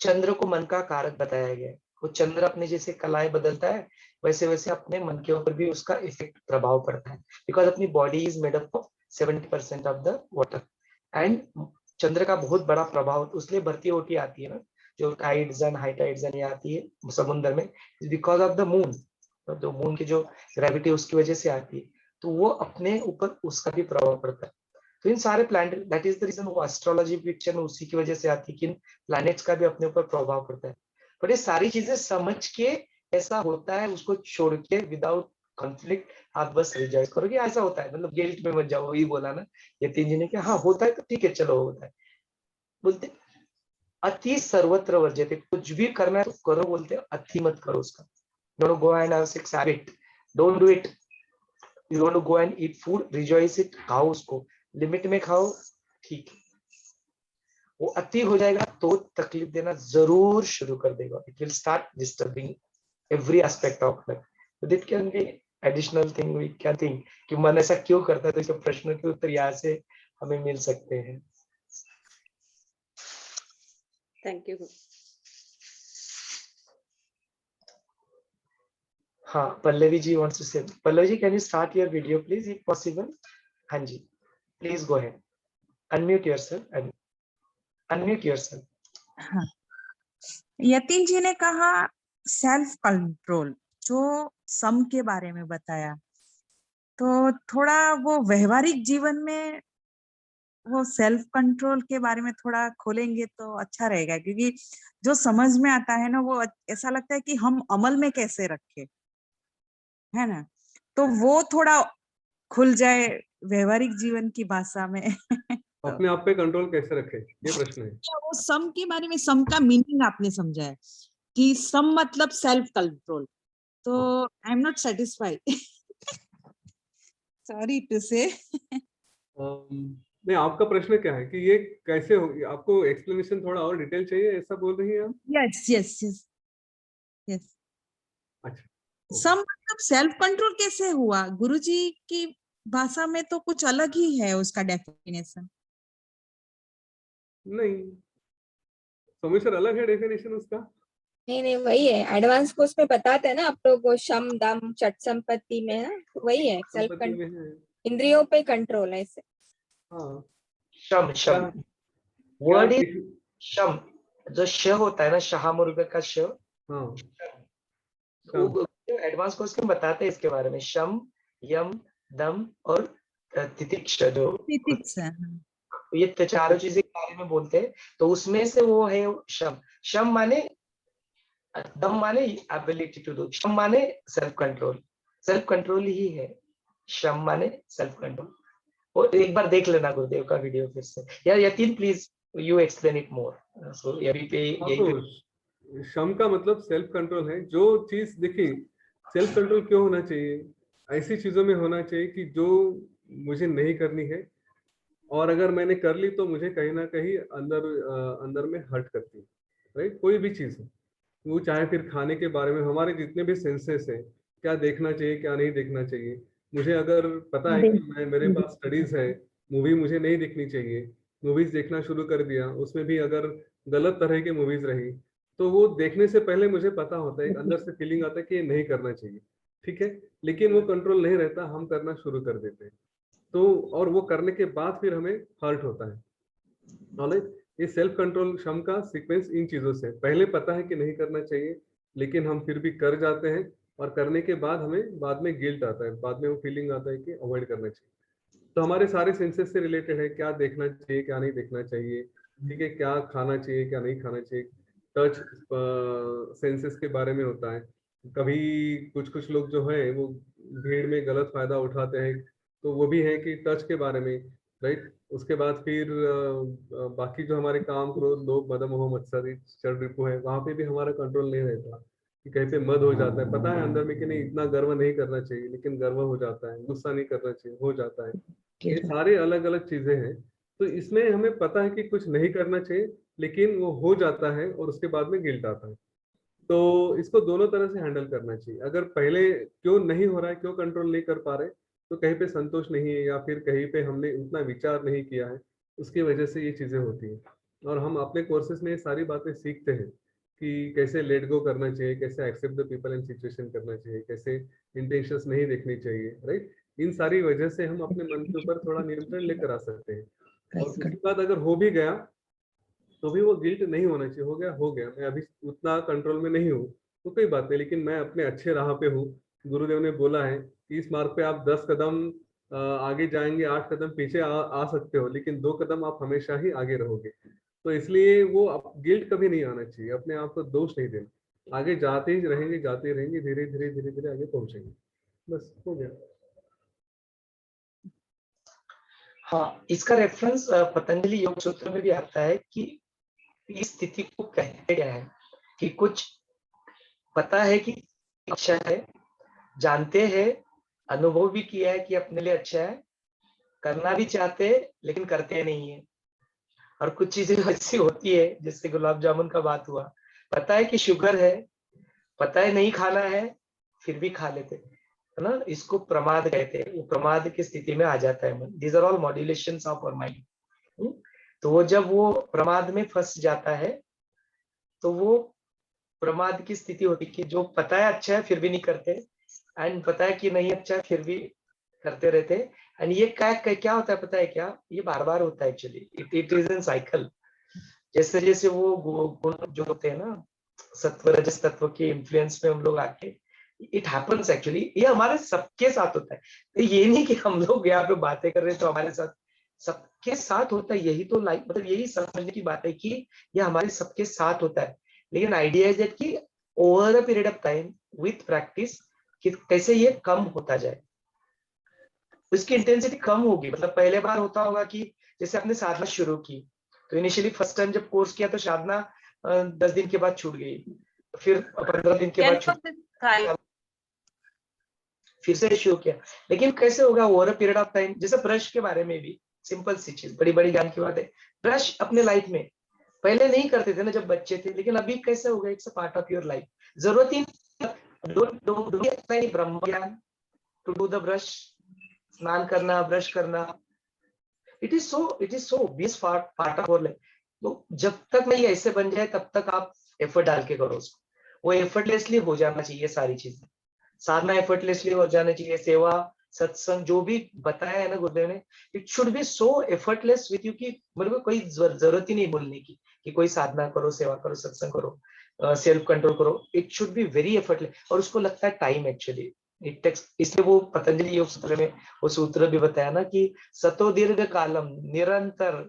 चंद्र को मन का कारक बताया गया है, वो चंद्र अपने जैसे कलाएं बदलता है वैसे वैसे अपने मन के ऊपर भी उसका इफेक्ट प्रभाव पड़ता है, बिकॉज अपनी body is made up of 70% of the water and चंद्र का बहुत बड़ा प्रभाव, इसलिए भरती ओटी आती है ना, जो tides and high tides and ये आती है समुद्र में, बिकॉज ऑफ द मून, तो मून की जो ग्रेविटी उसकी वजह से आती है, तो वो अपने ऊपर उसका भी प्रभाव पड़ता है। तो इन सारे planet, that is the reason वो एस्ट्रोलॉजी पिक्चर में उसी की वजह से आती है कि इन प्लैनेट्स का भी अपने ऊपर प्रभाव पड़ता है। पर ये सारी चीजें समझ के ऐसा होता है, उसको छोड़ के विदाउट कॉन्फ्लिक्ट आप बस रिजॉइस करोगे, ऐसा होता है, मतलब गिल्ट में मत जाओ। वही बोला ना यतीन जी ने कि हाँ होता है तो ठीक है, चलो होता है। बोलते अति सर्वत्र वर्ज्यते, कुछ भी करना है तो करो, बोलते अति मत करो उसका। Don't go and have sex habit, don't do it. You want to go and eat food, rejoice it, खाओ उसको, लिमिट में खाओ, ठीक है। वो अति हो जाएगा तो तकलीफ देना जरूर शुरू कर देगा, it will start disturbing every aspect of life. So that can be additional thing we can think कि मन ऐसा क्यों करता है, तो इसके प्रश्न के उत्तर यहाँ से हमें मिल सकते हैं। Thank you. हाँ, Pallavi ji wants to say. Pallavi ji, can you start your video please if possible? हाँ जी, please go ahead. Unmute yourself and unmute yourself. हाँ, यतीन जी ने कहा सेल्फ कंट्रोल, जो सम के बारे में बताया, तो थोड़ा वो व्यवहारिक जीवन में वो सेल्फ कंट्रोल के बारे में थोड़ा खोलेंगे तो अच्छा रहेगा, क्योंकि जो समझ में आता है ना वो ऐसा लगता है कि हम अमल में कैसे रखें, है ना, तो वो थोड़ा खुल जाए व्यवहारिक जीवन की भाषा में। अपने आप पे कंट्रोल कैसे रखे, ये प्रश्न है। वो सम के बारे में, सम का मीनिंग आपने समझा है कि सम मतलब सेल्फ कंट्रोल, तो I am not satisfied, sorry to say. नहीं, आपका प्रश्न क्या है कि ये कैसे हो, आपको एक्सप्लेनेशन थोड़ा और डिटेल चाहिए, ऐसा बोल रही हैं आप? Yes yes yes yes. अच्छा, सम मतलब सेल्फ कंट्रोल कैसे हुआ, गुरुजी की भाषा में तो कुछ अलग ही है उसका डेफिनेशन। नहीं, समीर अलग है डेफिनेशन उसका। नहीं नहीं, वही है, एडवांस कोर्स में बताते हैं ना आप लोग, वो शम दम चट संपत्ति में है ना, तो वही है सेल्फ संपत्ति में है। इंद्रियों पे कंट्रोल है ऐसे। हाँ, शम, शम क्या वर्ड इज शम, जो श होता है ना, शाहमुर्ग का श, हाँ, वो एडवांस कोर्स में बताते हैं इसके बारे में, शम, यम, दम और तितिक्षा, जो तितिक्षा, ये चारों चीजें के बारे में बोलते हैं। तो उसमें से वो है शम। शम माने, दम माने एबिलिटी टू डू, शम माने सेल्फ कंट्रोल, सेल्फ कंट्रोल ही है शम माने सेल्फ कंट्रोल। और एक बार देख लेना गुरुदेव का वीडियो फिर से, या Yatin please you explain it more. So यही पे तो शम का मतलब सेल्फ कंट्रोल है। जो चीज, देखिए सेल्फ कंट्रोल क्यों होना चाहिए, ऐसी चीजों में होना चाहिए कि जो मुझे नहीं करनी है, और अगर मैंने कर ली तो मुझे कहीं ना कहीं अंदर में हर्ट करती है, राइट। कोई भी चीज है वो, चाहे फिर खाने के बारे में, हमारे जितने भी सेंसेस है, क्या देखना चाहिए क्या नहीं देखना चाहिए। मुझे अगर पता है कि मेरे पास स्टडीज है, मूवी मुझे नहीं देखनी चाहिए, मूवीज देखना शुरू कर दिया, उसमें भी अगर गलत तरह की मूवीज रही तो वो देखने से पहले मुझे पता होता है, एक अंदर से फीलिंग आता है कि ये नहीं करना चाहिए, ठीक है, लेकिन वो कंट्रोल नहीं रहता, हम करना शुरू कर देते हैं। तो और वो करने के बाद फिर हमें हर्ट होता है। नॉलेज, ये सेल्फ कंट्रोल शम का सीक्वेंस इन चीजों से पहले पता है कि नहीं करना चाहिए, लेकिन हम फिर भी कर जाते हैं, और करने के बाद हमें बाद में गिल्ट आता है, बाद में वो फीलिंग आता है कि अवॉइड करना चाहिए। तो हमारे सारे सेंसेस से रिलेटेड है, क्या देखना चाहिए क्या नहीं देखना चाहिए, ठीक है, क्या खाना चाहिए क्या नहीं खाना चाहिए। टच सेंसेस के बारे में होता है। कभी कुछ कुछ लोग जो है वो भीड़ में गलत फायदा उठाते हैं, तो वो भी है कि टच के बारे में, राइट। उसके बाद फिर बाकी जो हमारे काम क्रोध लोभ मद मोह मत्सर चढ़ रिपु है, वहां पे भी हमारा कंट्रोल नहीं रहता, कि कहीं पे मद हो जाता है, पता है अंदर में कि नहीं इतना गर्व नहीं करना चाहिए, लेकिन गर्व हो जाता है, गुस्सा नहीं करना चाहिए हो जाता है। ये सारे अलग अलग चीजें हैं। तो इसमें हमें पता है कि कुछ नहीं करना चाहिए, लेकिन वो हो जाता है और उसके बाद में गिल्ट आता है। तो इसको दोनों तरह से हैंडल करना चाहिए। अगर पहले क्यों नहीं हो रहा है, क्यों कंट्रोल नहीं कर पा रहे, तो कहीं पे संतोष नहीं है, या फिर कहीं पे हमने उतना विचार नहीं किया है, उसकी वजह से ये चीजें होती हैं। और हम अपने कोर्सेज में ये सारी बातें सीखते हैं कि कैसे लेट गो करना चाहिए, कैसे accept the people and situation करना चाहिए, कैसे इंटेंशंस नहीं देखनी चाहिए, राइट। इन सारी वजह से हम अपने मन के ऊपर थोड़ा नियंत्रण लेकर आ सकते हैं। और उसके बाद अगर हो भी गया तो भी वो गिल्ट नहीं होना चाहिए, हो गया, मैं अभी उतना कंट्रोल में नहीं हूँ तो कोई बात नहीं, लेकिन मैं अपने अच्छे राह पे हूँ। गुरुदेव ने बोला है कि इस मार्ग पे आप 10 कदम आगे जाएंगे, 8 कदम पीछे आ सकते हो, लेकिन 2 कदम आप हमेशा ही आगे रहोगे। तो इसलिए वो गिल्ट कभी नहीं आना चाहिए, अपने आप को दोष नहीं देना, आगे जाते ही रहेंगे जाते ही रहेंगे, धीरे धीरे धीरे धीरे आगे पहुंचेंगे, बस हो गया। हाँ, इसका रेफरेंस पतंजलि योग सूत्र में भी आता है कि इस स्थिति को कहते गया है कि कुछ पता है कि अच्छा है, जानते हैं, अनुभव भी किया है कि अपने लिए अच्छा है, करना भी चाहते हैं लेकिन करते नहीं है। और कुछ चीजें ऐसी होती है, जैसे गुलाब जामुन का बात हुआ, पता है कि शुगर है, पता है नहीं खाना है, फिर भी खा लेते, है ना। इसको प्रमाद कहते हैं, वो प्रमाद की स्थिति में आ जाता है मन। These are all modulations of our mind. तो वो जब वो प्रमाद में फंस जाता है, तो वो प्रमाद की स्थिति होती है कि जो पता है अच्छा है फिर भी नहीं करते, एंड पता है कि नहीं अच्छा है फिर भी करते रहते। एंड ये क्या होता है पता है क्या, ये बार बार होता है actually, it is in cycle. जैसे जैसे वो गुण जो होते हैं ना, सत्व रजस तत्व के इन्फ्लुएंस में हम लोग आके, इट हैपेंस एक्चुअली, ये हमारे सबके साथ होता है। तो ये नहीं कि हम लोग यहाँ पे बातें कर रहे हैं तो हमारे साथ, सबके साथ होता है। यही तो लाइफ, मतलब यही समझने की बात है कि ये हमारे सबके साथ होता है। लेकिन आइडिया इज दैट कि over a period of time with practice कि कैसे ये कम होता जाए, उसकी इंटेंसिटी कम होगी। मतलब पहले बार होता होगा कि जैसे आपने साधना शुरू की, तो इनिशियली फर्स्ट टाइम जब कोर्स किया तो साधना 10 दिन के बाद छूट गई, फिर 15 दिन के बाद छूट, फिर से शुरू किया। लेकिन कैसे होगा over a period of time. जैसे ब्रश के बारे में भी सिंपल सी चीज, बड़ी बड़ी ज्ञान की बात है। ब्रश अपने लाइफ में पहले नहीं करते थे ना जब बच्चे थे, लेकिन अभी कैसे होगा, it's a part of your life. जरूरत ही ब्रह्म ज्ञान टू डू द ब्रश, स्नान करना, ब्रश करना, it is so obvious part of life. तो जब तक नहीं ऐसे बन जाए तब तक आप एफर्ट डाल के करो उसको। वो एफर्टलेसली हो जाना चाहिए सारी चीजें। साधना एफर्टलेसली हो जाना चाहिए, सेवा सत्संग जो भी बताया है ना गुरुदेव ने, it should be so effortless with you कि मेरे को कोई जरूरत ही नहीं बोलने की कि कोई साधना करो, सेवा करो, सत्संग करो, सेल्फ कंट्रोल करो। It should be very effortless. और उसको लगता है टाइम एक्चुअली, इट टेक्स। इसलिए वो पतंजलि योग सूत्र में वो सूत्र भी बताया ना कि सतो दीर्घ कालम निरंतर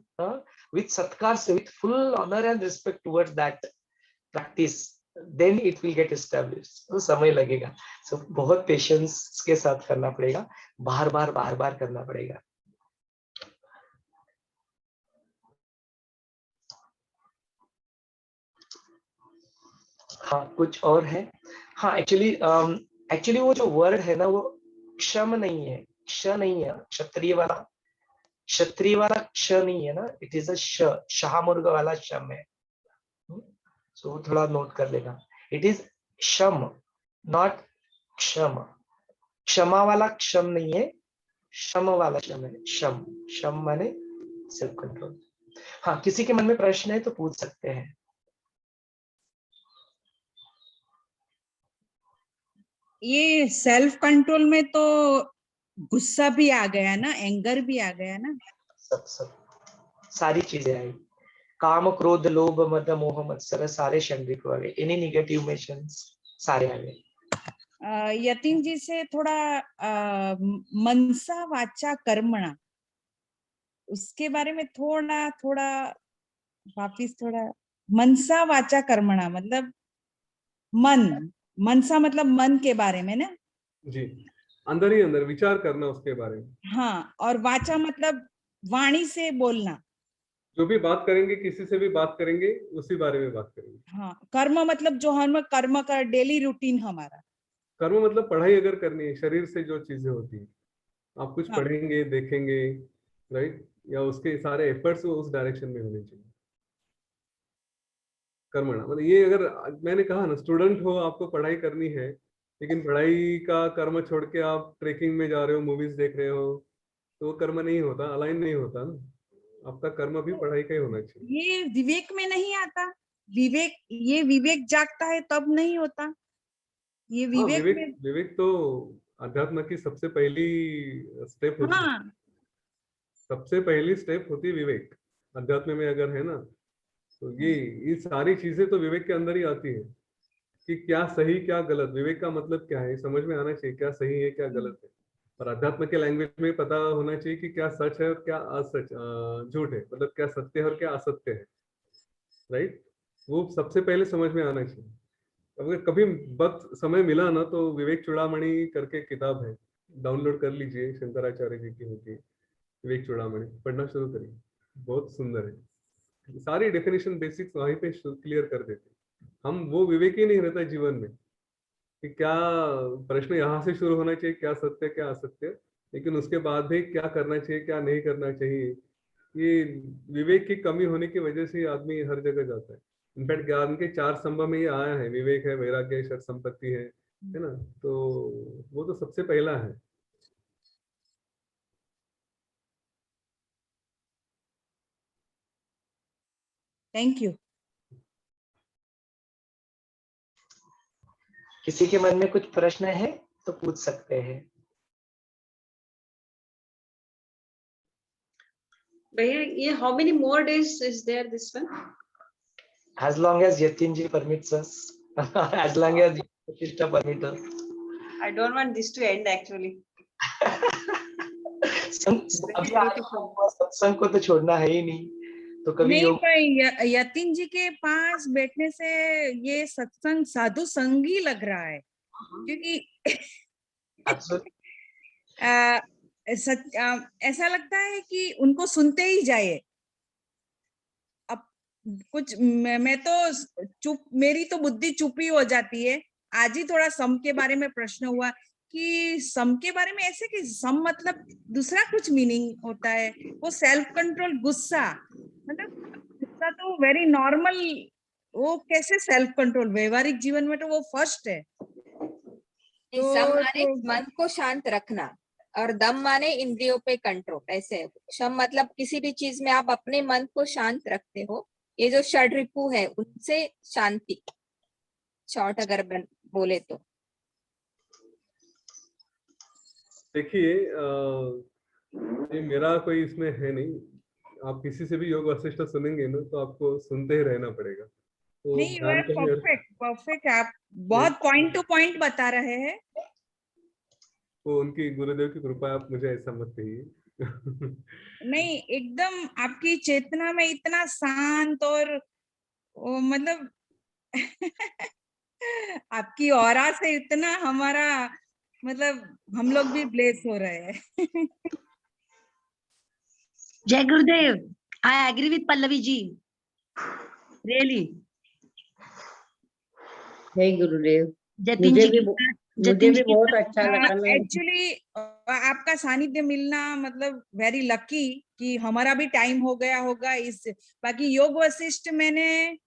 विथ सत्कार से, with full honour and respect towards that practice, then it will get established. तो समय लगेगा, सो बहुत पेशेंस के साथ करना पड़ेगा, बार बार करना पड़ेगा। हाँ, कुछ और है। हाँ, एक्चुअली वो जो वर्ड है ना, वो क्षम नहीं है, क्ष नहीं है, क्षत्रिय वाला क्ष नहीं है ना, इट इज अ शाहमुर्ग वाला शम है। सो थोड़ा नोट कर लेना, इट इज शम, नॉट क्षम। क्षमा वाला क्षम नहीं है, शम वाला शम है। शम माने सेल्फ कंट्रोल। हाँ, किसी के मन में प्रश्न है तो पूछ सकते हैं। ये सेल्फ कंट्रोल में तो गुस्सा भी आ गया ना, एंगर भी आ गया ना। सब सारी चीजें आई, काम क्रोध लोभ मद मोह मत्सर सारे षड्रिपु आ गए, एनी नेगेटिव इमोशंस सारे आ गए। यतीन जी से थोड़ा मनसा वाचा कर्मणा, उसके बारे में थोड़ा थोड़ा वापिस थोड़ा। मनसा वाचा कर्मणा मतलब मन, मनसा मतलब मन के बारे में ना। जी, अंदर ही अंदर विचार करना उसके बारे में। हाँ, और वाचा मतलब वाणी से बोलना। जो भी बात करेंगे, किसी से भी बात करेंगे, उसी बारे में बात करेंगे। हाँ, कर्म मतलब जो हम कर्म का डेली रूटीन हमारा। कर्म मतलब पढ़ाई अगर करनी है, शरीर से जो चीजें होती है, आप कुछ हाँ। पढ़ेंगे, देखेंगे, राइट, या उसके सारे एफर्ट्स उस डायरेक्शन में होने चाहिए। कर्मणा मतलब ये, अगर मैंने कहा ना, स्टूडेंट हो, आपको पढ़ाई करनी है, लेकिन पढ़ाई का कर्म छोड़ के आप ट्रेकिंग में जा रहे हो, मूवीज देख रहे हो, तो वो कर्म नहीं होता, अलाइन नहीं होता ना। आपका कर्म भी पढ़ाई का ही होना चाहिए। ये विवेक में नहीं आता। विवेक, ये विवेक जागता है तब नहीं होता। ये हाँ, विवेक विवेक, में। विवेक तो अध्यात्म की सबसे पहली स्टेप होती है। हाँ, सबसे पहली स्टेप होती है विवेक, अध्यात्म में अगर है ना, तो ये सारी चीजें तो विवेक के अंदर ही आती है, कि क्या सही क्या गलत। विवेक का मतलब क्या है, ये समझ में आना चाहिए, क्या सही है क्या गलत है। और अध्यात्म के लैंग्वेज में पता होना चाहिए कि क्या सच है और क्या असच, झूठ है, मतलब क्या सत्य है और क्या असत्य है, राइट। वो सबसे पहले समझ में आना चाहिए। अगर कभी वक्त समय मिला ना, तो विवेक चूड़ामणि करके किताब है, डाउनलोड कर लीजिए, शंकराचार्य जी की होती है, विवेक चूड़ामणि, पढ़ना शुरू करिए, बहुत सुंदर है। सारी डेफिनेशन बेसिक्स वहीं पे क्लियर कर देते हैं। हम वो विवेक ही नहीं रहता जीवन में, कि क्या प्रश्न यहाँ से शुरू होना चाहिए, क्या सत्य क्या असत्य, लेकिन उसके बाद भी क्या करना चाहिए क्या नहीं करना चाहिए। ये विवेक की कमी होने की वजह से आदमी हर जगह जाता है। इनफैक्ट ज्ञान के 4 स्तंभ में ये आया है, विवेक है, वैराग्य है, षट संपत्ति है ना। तो वो तो सबसे पहला है। Thank you. किसी के मन में कुछ प्रश्न है तो पूछ सकते हैं। भैया ये how many more days is there this one? As long as Yatinji permits us, as long as Shishta permits us. I don't want this to end actually. अभी सत्संग को तो छोड़ना है ही नहीं, तो कभी नहीं, योग। पर यतीन जी के पास बैठने से ये सत्संग साधु संग ही लग रहा है, क्योंकि ऐसा लगता है कि उनको सुनते ही जाए। अब कुछ मैं तो चुप, मेरी तो बुद्धि चुप ही हो जाती है। आज ही थोड़ा सम के बारे में प्रश्न हुआ कि सम के बारे में ऐसे कि सम मतलब दूसरा कुछ मीनिंग होता है। वो सेल्फ कंट्रोल, गुस्सा मतलब गुस्सा तो वेरी नॉर्मल, वो कैसे सेल्फ कंट्रोल, व्यवहारिक जीवन में तो वो फर्स्ट है। सम माने मन को शांत रखना और दम माने इंद्रियों पे कंट्रोल, ऐसे। शम मतलब किसी भी चीज में आप अपने मन को शांत रखते हो। ये जो षड्रिपु है उनसे शांति, शॉर्ट अगर बोले तो। देखिए, ये मेरा कोई इसमें है नहीं। आप किसी से भी योग वशिष्ठ सुनेंगे ना, तो आपको सुनते ही रहना पड़ेगा। तो नहीं, यू ध्यान आर कहीं और, परफेक्ट परफेक्ट। आप बहुत पॉइंट टू पॉइंट बता रहे हैं। वो उनकी गुरुदेव की कृपा है, आप मुझे ऐसा मत कहिए। नहीं, एकदम आपकी चेतना में इतना शांत और वो मतलब आपकी ऑरा से इतना हमारा मतलब हम लोग भी ब्लेस हो रहे हैं। Jai Gurudev, I agree with Pallavi ji. Really. जय गुरुदेव। जतिन मुझे जी भी बहुत अच्छा लगा। मैं एक्चुअली आपका सानिध्य मिलना मतलब वेरी लकी कि हमारा भी टाइम हो गया होगा इस। बाकी योग वशिष्ठ मैंने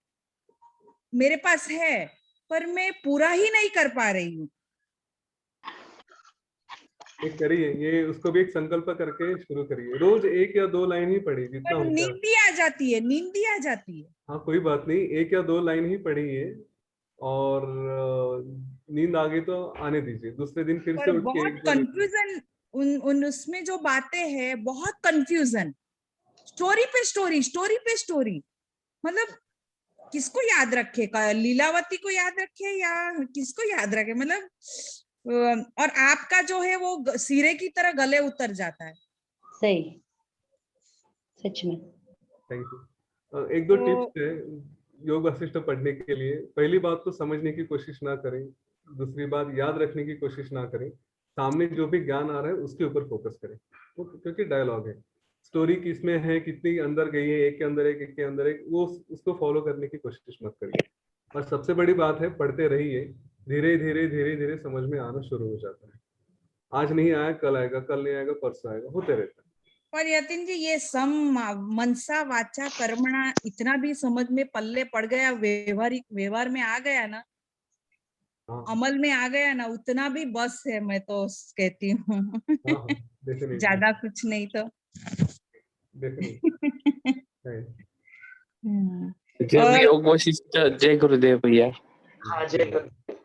मेरे पास है, पर मैं पूरा ही नहीं कर पा रही हूँ। ये करिए, ये उसको भी एक संकल्प करके शुरू करिए, रोज 1 या 2 लाइन ही पढ़िए, जितना पर होता है। नींद ही आ जाती है, नींद भी आ जाती है। हाँ कोई बात नहीं, 1 या 2 लाइन ही पढ़ी है और नींद आ गई तो आने दीजिए, दूसरे दिन फिर से पर उठ के बहुत 1-2 लाइन। कंफ्यूजन उन उसमें जो बातें हैं, बहुत कंफ्यूजन, स्टोरी पे स्टोरी, स्टोरी पे स्टोरी। मतलब किसको याद रखे, लीलावती को याद रखे या किसको याद रखे? मतलब और आपका जो है वो सिरे की तरह गले उतर जाता है। सही, सच में। Thank you. 1-2 तो टिप्स है योग वशिष्ठ पढ़ने के लिए। पहली बात तो समझने की कोशिश ना करें, दूसरी बात याद रखने की कोशिश ना करें, सामने जो भी ज्ञान आ रहा है उसके ऊपर फोकस करें, क्योंकि डायलॉग है, स्टोरी किसमें है, कितनी अंदर गई है, एक के अंदर एक के अंदर एक, वो उसको फॉलो करने की कोशिश मत करिए। और सबसे बड़ी बात है, पढ़ते रहिए, धीरे धीरे धीरे धीरे समझ में आना शुरू हो जाता है। आज नहीं आया कल आएगा, कल नहीं आएगा परसों आएगा, होते रहता है। पर यतिन जी, ये सम मनसा वाचा कर्मणा इतना भी समझ में पल्ले पड़ गया, व्यवहार में आ गया ना, हाँ अमल में आ गया ना, उतना भी बस है, मैं तो कहती हूँ। हाँ, डेफिनेटली ज्यादा कुछ नहीं तो। डेफिनेटली। जब और योग वशिष्ठ, जय गुरुदेव भैया। हाँ जय गुरुदेव।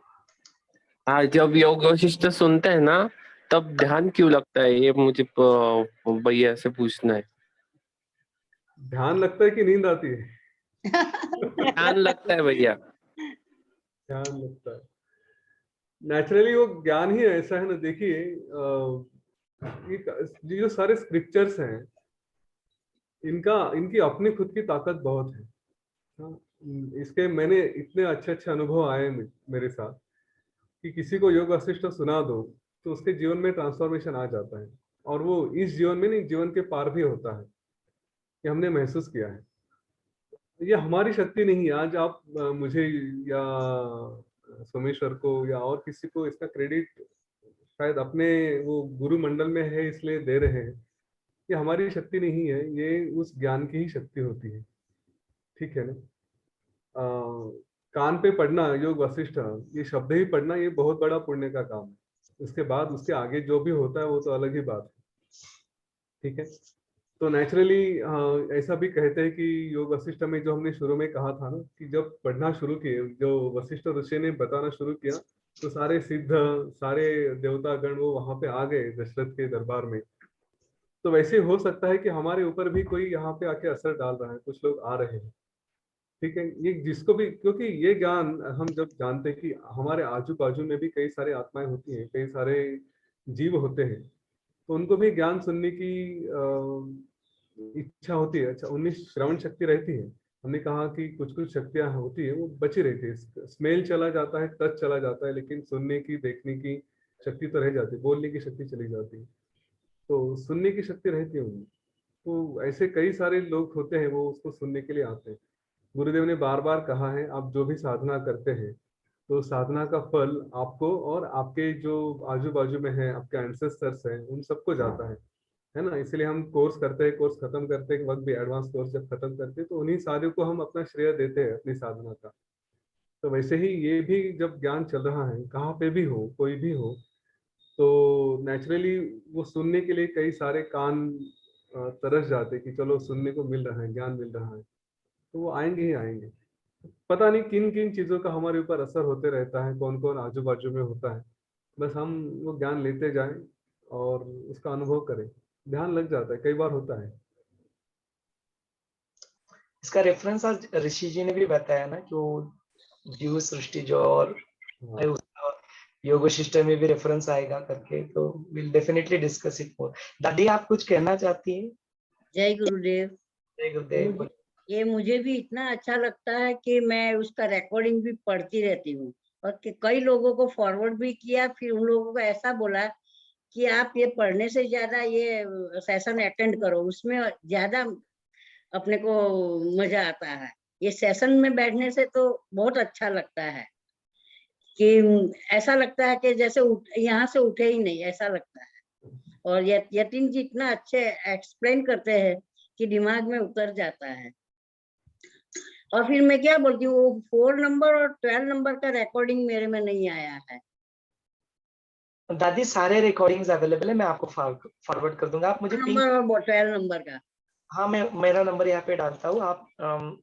हाँ, जब योग वशिष्ठ सुनते हैं ना, तब ध्यान क्यों लगता है, ये मुझे भैया से पूछना है। ध्यान लगता है कि नींद आती है? ध्यान लगता है भैया। ध्यान लगता है, नेचुरली वो ज्ञान ही ऐसा है ना। देखिए ये जो सारे स्क्रिप्चर्स हैं, इनकी अपनी खुद की ताकत बहुत है। हाँ, इसके मैंने इतने अच्छे अच्छे अनुभव आए मेरे साथ कि किसी को योग वशिष्ठ सुना दो तो उसके जीवन में ट्रांसफॉर्मेशन आ जाता है, और वो इस जीवन में नहीं, जीवन के पार भी होता है। ये हमने महसूस किया है। ये हमारी शक्ति नहीं है। आज आप मुझे या सोमेश्वर को या और किसी को इसका क्रेडिट शायद अपने वो गुरु मंडल में है इसलिए दे रहे हैं। ये हमारी शक्ति नहीं है, ये उस ज्ञान की ही शक्ति होती है। ठीक है ना? कान पे पढ़ना योग वशिष्ठ, ये शब्द ही पढ़ना, ये बहुत बड़ा पुण्य का काम है। उसके बाद उसके आगे जो भी होता है वो तो अलग ही बात है। ठीक है, तो नेचुरली ऐसा भी कहते हैं कि योग वशिष्ठ में जो हमने शुरू में कहा था ना, कि जब पढ़ना शुरू किए, जो वशिष्ठ ऋषि ने बताना शुरू किया, तो सारे सिद्ध, सारे देवता गण वो वहां पे आ गए दशरथ के दरबार में। तो वैसे हो सकता है कि हमारे ऊपर भी कोई यहाँ पे आके असर डाल रहा है, कुछ लोग आ रहे हैं। ठीक है, ये जिसको भी, क्योंकि ये ज्ञान हम जब जानते हैं कि हमारे आजू बाजू में भी कई सारे आत्माएं होती हैं, कई सारे जीव होते हैं, तो उनको भी ज्ञान सुनने की इच्छा होती है। अच्छा, 19 श्रवण शक्ति रहती है। हमने कहा कि कुछ कुछ शक्तियां होती है वो बची रहती है। स्मेल चला जाता है, टच चला जाता है, लेकिन सुनने की, देखने की शक्ति तो रह जाती है, बोलने की शक्ति चली जाती है, तो सुनने की शक्ति रहती है उनमें। तो ऐसे कई सारे लोग होते हैं, वो उसको सुनने के लिए आते हैं। गुरुदेव ने बार बार कहा है, आप जो भी साधना करते हैं, तो साधना का फल आपको और आपके जो आजू बाजू में है, आपके एंसेस्टर्स हैं, उन सबको जाता है ना। इसलिए हम कोर्स करते हैं, कोर्स खत्म करते हैं वक्त भी, एडवांस कोर्स जब खत्म करते हैं, तो उन्हीं सारे को हम अपना श्रेय देते हैं अपनी साधना का। तो वैसे ही ये भी जब ज्ञान चल रहा है, कहाँ पे भी हो, कोई भी हो, तो नेचुरली वो सुनने के लिए कई सारे कान तरस जाते कि चलो सुनने को मिल रहा है, ज्ञान मिल रहा है, तो वो आएंगे ही आएंगे। पता नहीं किन किन चीजों का हमारे ऊपर असर होते रहता है, कौन कौन आजू बाजू में होता है, बस हम वो ज्ञान लेते जाएं और उसका अनुभव करें, ध्यान लग जाता है, कई बार होता है। इसका रेफरेंस आज ऋषि जी ने भी बताया ना कि वो जीव सृष्टि जो और योग वशिष्ठ में भी रेफरेंस आएगा करके, तो will definitely discuss it more. दादी आप कुछ कहना चाहती है? जय गुरुदेव। जय गुरुदेव। ये मुझे भी इतना अच्छा लगता है कि मैं उसका रिकॉर्डिंग भी पढ़ती रहती हूँ, और कई लोगों को फॉरवर्ड भी किया। फिर उन लोगों को ऐसा बोला कि आप ये पढ़ने से ज्यादा ये सेशन अटेंड करो, उसमें ज्यादा अपने को मजा आता है। ये सेशन में बैठने से तो बहुत अच्छा लगता है कि ऐसा लगता है कि जैसे यहाँ से उठे ही नहीं, ऐसा लगता है। और यतीन जी इतना अच्छे एक्सप्लेन करते हैं कि दिमाग में उतर जाता है। और फिर मैं क्या बोलती हूँ, 4 नंबर और 12 नंबर का रिकॉर्डिंग मेरे में नहीं आया है। दादी सारे रिकॉर्डिंग्स अवेलेबल है, मैं आपको फॉरवर्ड कर दूंगा, आप मुझे पिंक नंबर और 12 नंबर का। हाँ, मैं मेरा नंबर यहाँ पे डालता हूँ, आप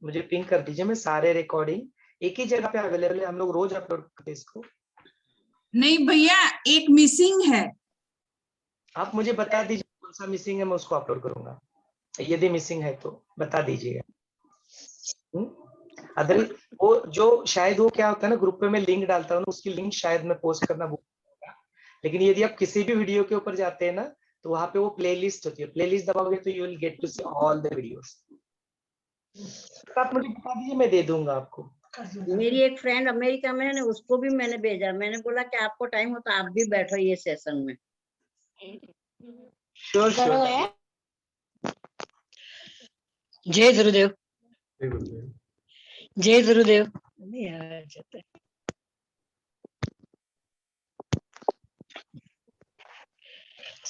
मुझे पिंग कर दीजिए, मैं सारे रिकॉर्डिंग एक ही जगह पे अवेलेबल है, हम लोग रोज अपलोड करते हैं इसको। नहीं भैया, एक मिसिंग है। आप मुझे बता दीजिए कौन सा मिसिंग है, मैं उसको अपलोड करूंगा, यदि मिसिंग है तो बता दीजिएगा। अदर वो जो शायद वो क्या होता है ना, ग्रुप पे मैं लिंक डालता हूँ ना, उसकी लिंक शायद मैं पोस्ट करना भूल गया। लेकिन यदि आप किसी भी वीडियो के ऊपर जाते हैं ना, तो वहां पे वो प्लेलिस्ट होती है, प्लेलिस्ट दबाओगे तो you will get to see all the videos. आप मुझे बता दीजिए, मैं दे दूंगा आपको। मेरी एक फ्रेंड अमेरिका में है ना, उसको भी मैंने भेजा, मैंने बोला कि आपको टाइम हो तो आप भी बैठो ये सेशन में। Sure sure. जय गुरुदेव। जय गुरुदेव। जय गुरुदेव। नहीं आ जाता है।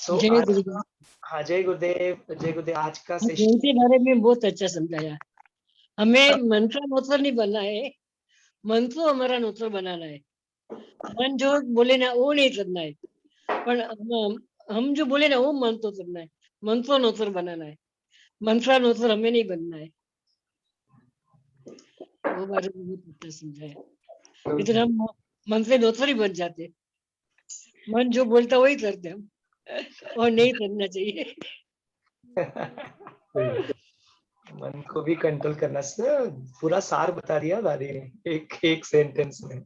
So, जय आज गुरुदेव। हाँ, जय गुरुदेव, जय गुरुदेव। आज का मन सेशन के बारे में बहुत अच्छा समझाया। हमें मन का नौकर नहीं बनना है, मन को हमारा नौकर बनाना है। मन जो बोले ना वो नहीं करना है, पर हम जो बोले ना वो मन तो करना है। मन को नौकर बनाना है, मन का नौकर हमें नहीं बनना है। वो बारे में बहुत अच्छा समझाया। इधर हम मन से नौकर ही बन जाते, मन जो बोलता वही करते हम, और नहीं करना चाहिए। मन को भी कंट्रोल करना, सर पूरा सार बता दिया दादी ने एक सेंटेंस में।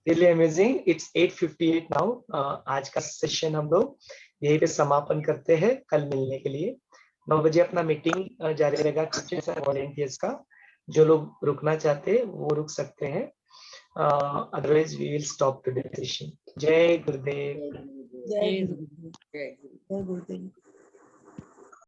Really amazing. It's 8:58 now. आज का सेशन हम लोग यहीं पे समापन करते हैं, कल मिलने के लिए 9 बजे अपना मीटिंग जारी रहेगा टीचर्स एंड वॉलंटियर्स का। जो लोग रुकना चाहते हैं वो रुक सकते हैं, otherwise we will stop today session. जय गुरुदेव। जय गुरुदेव। जय गुरुदेव।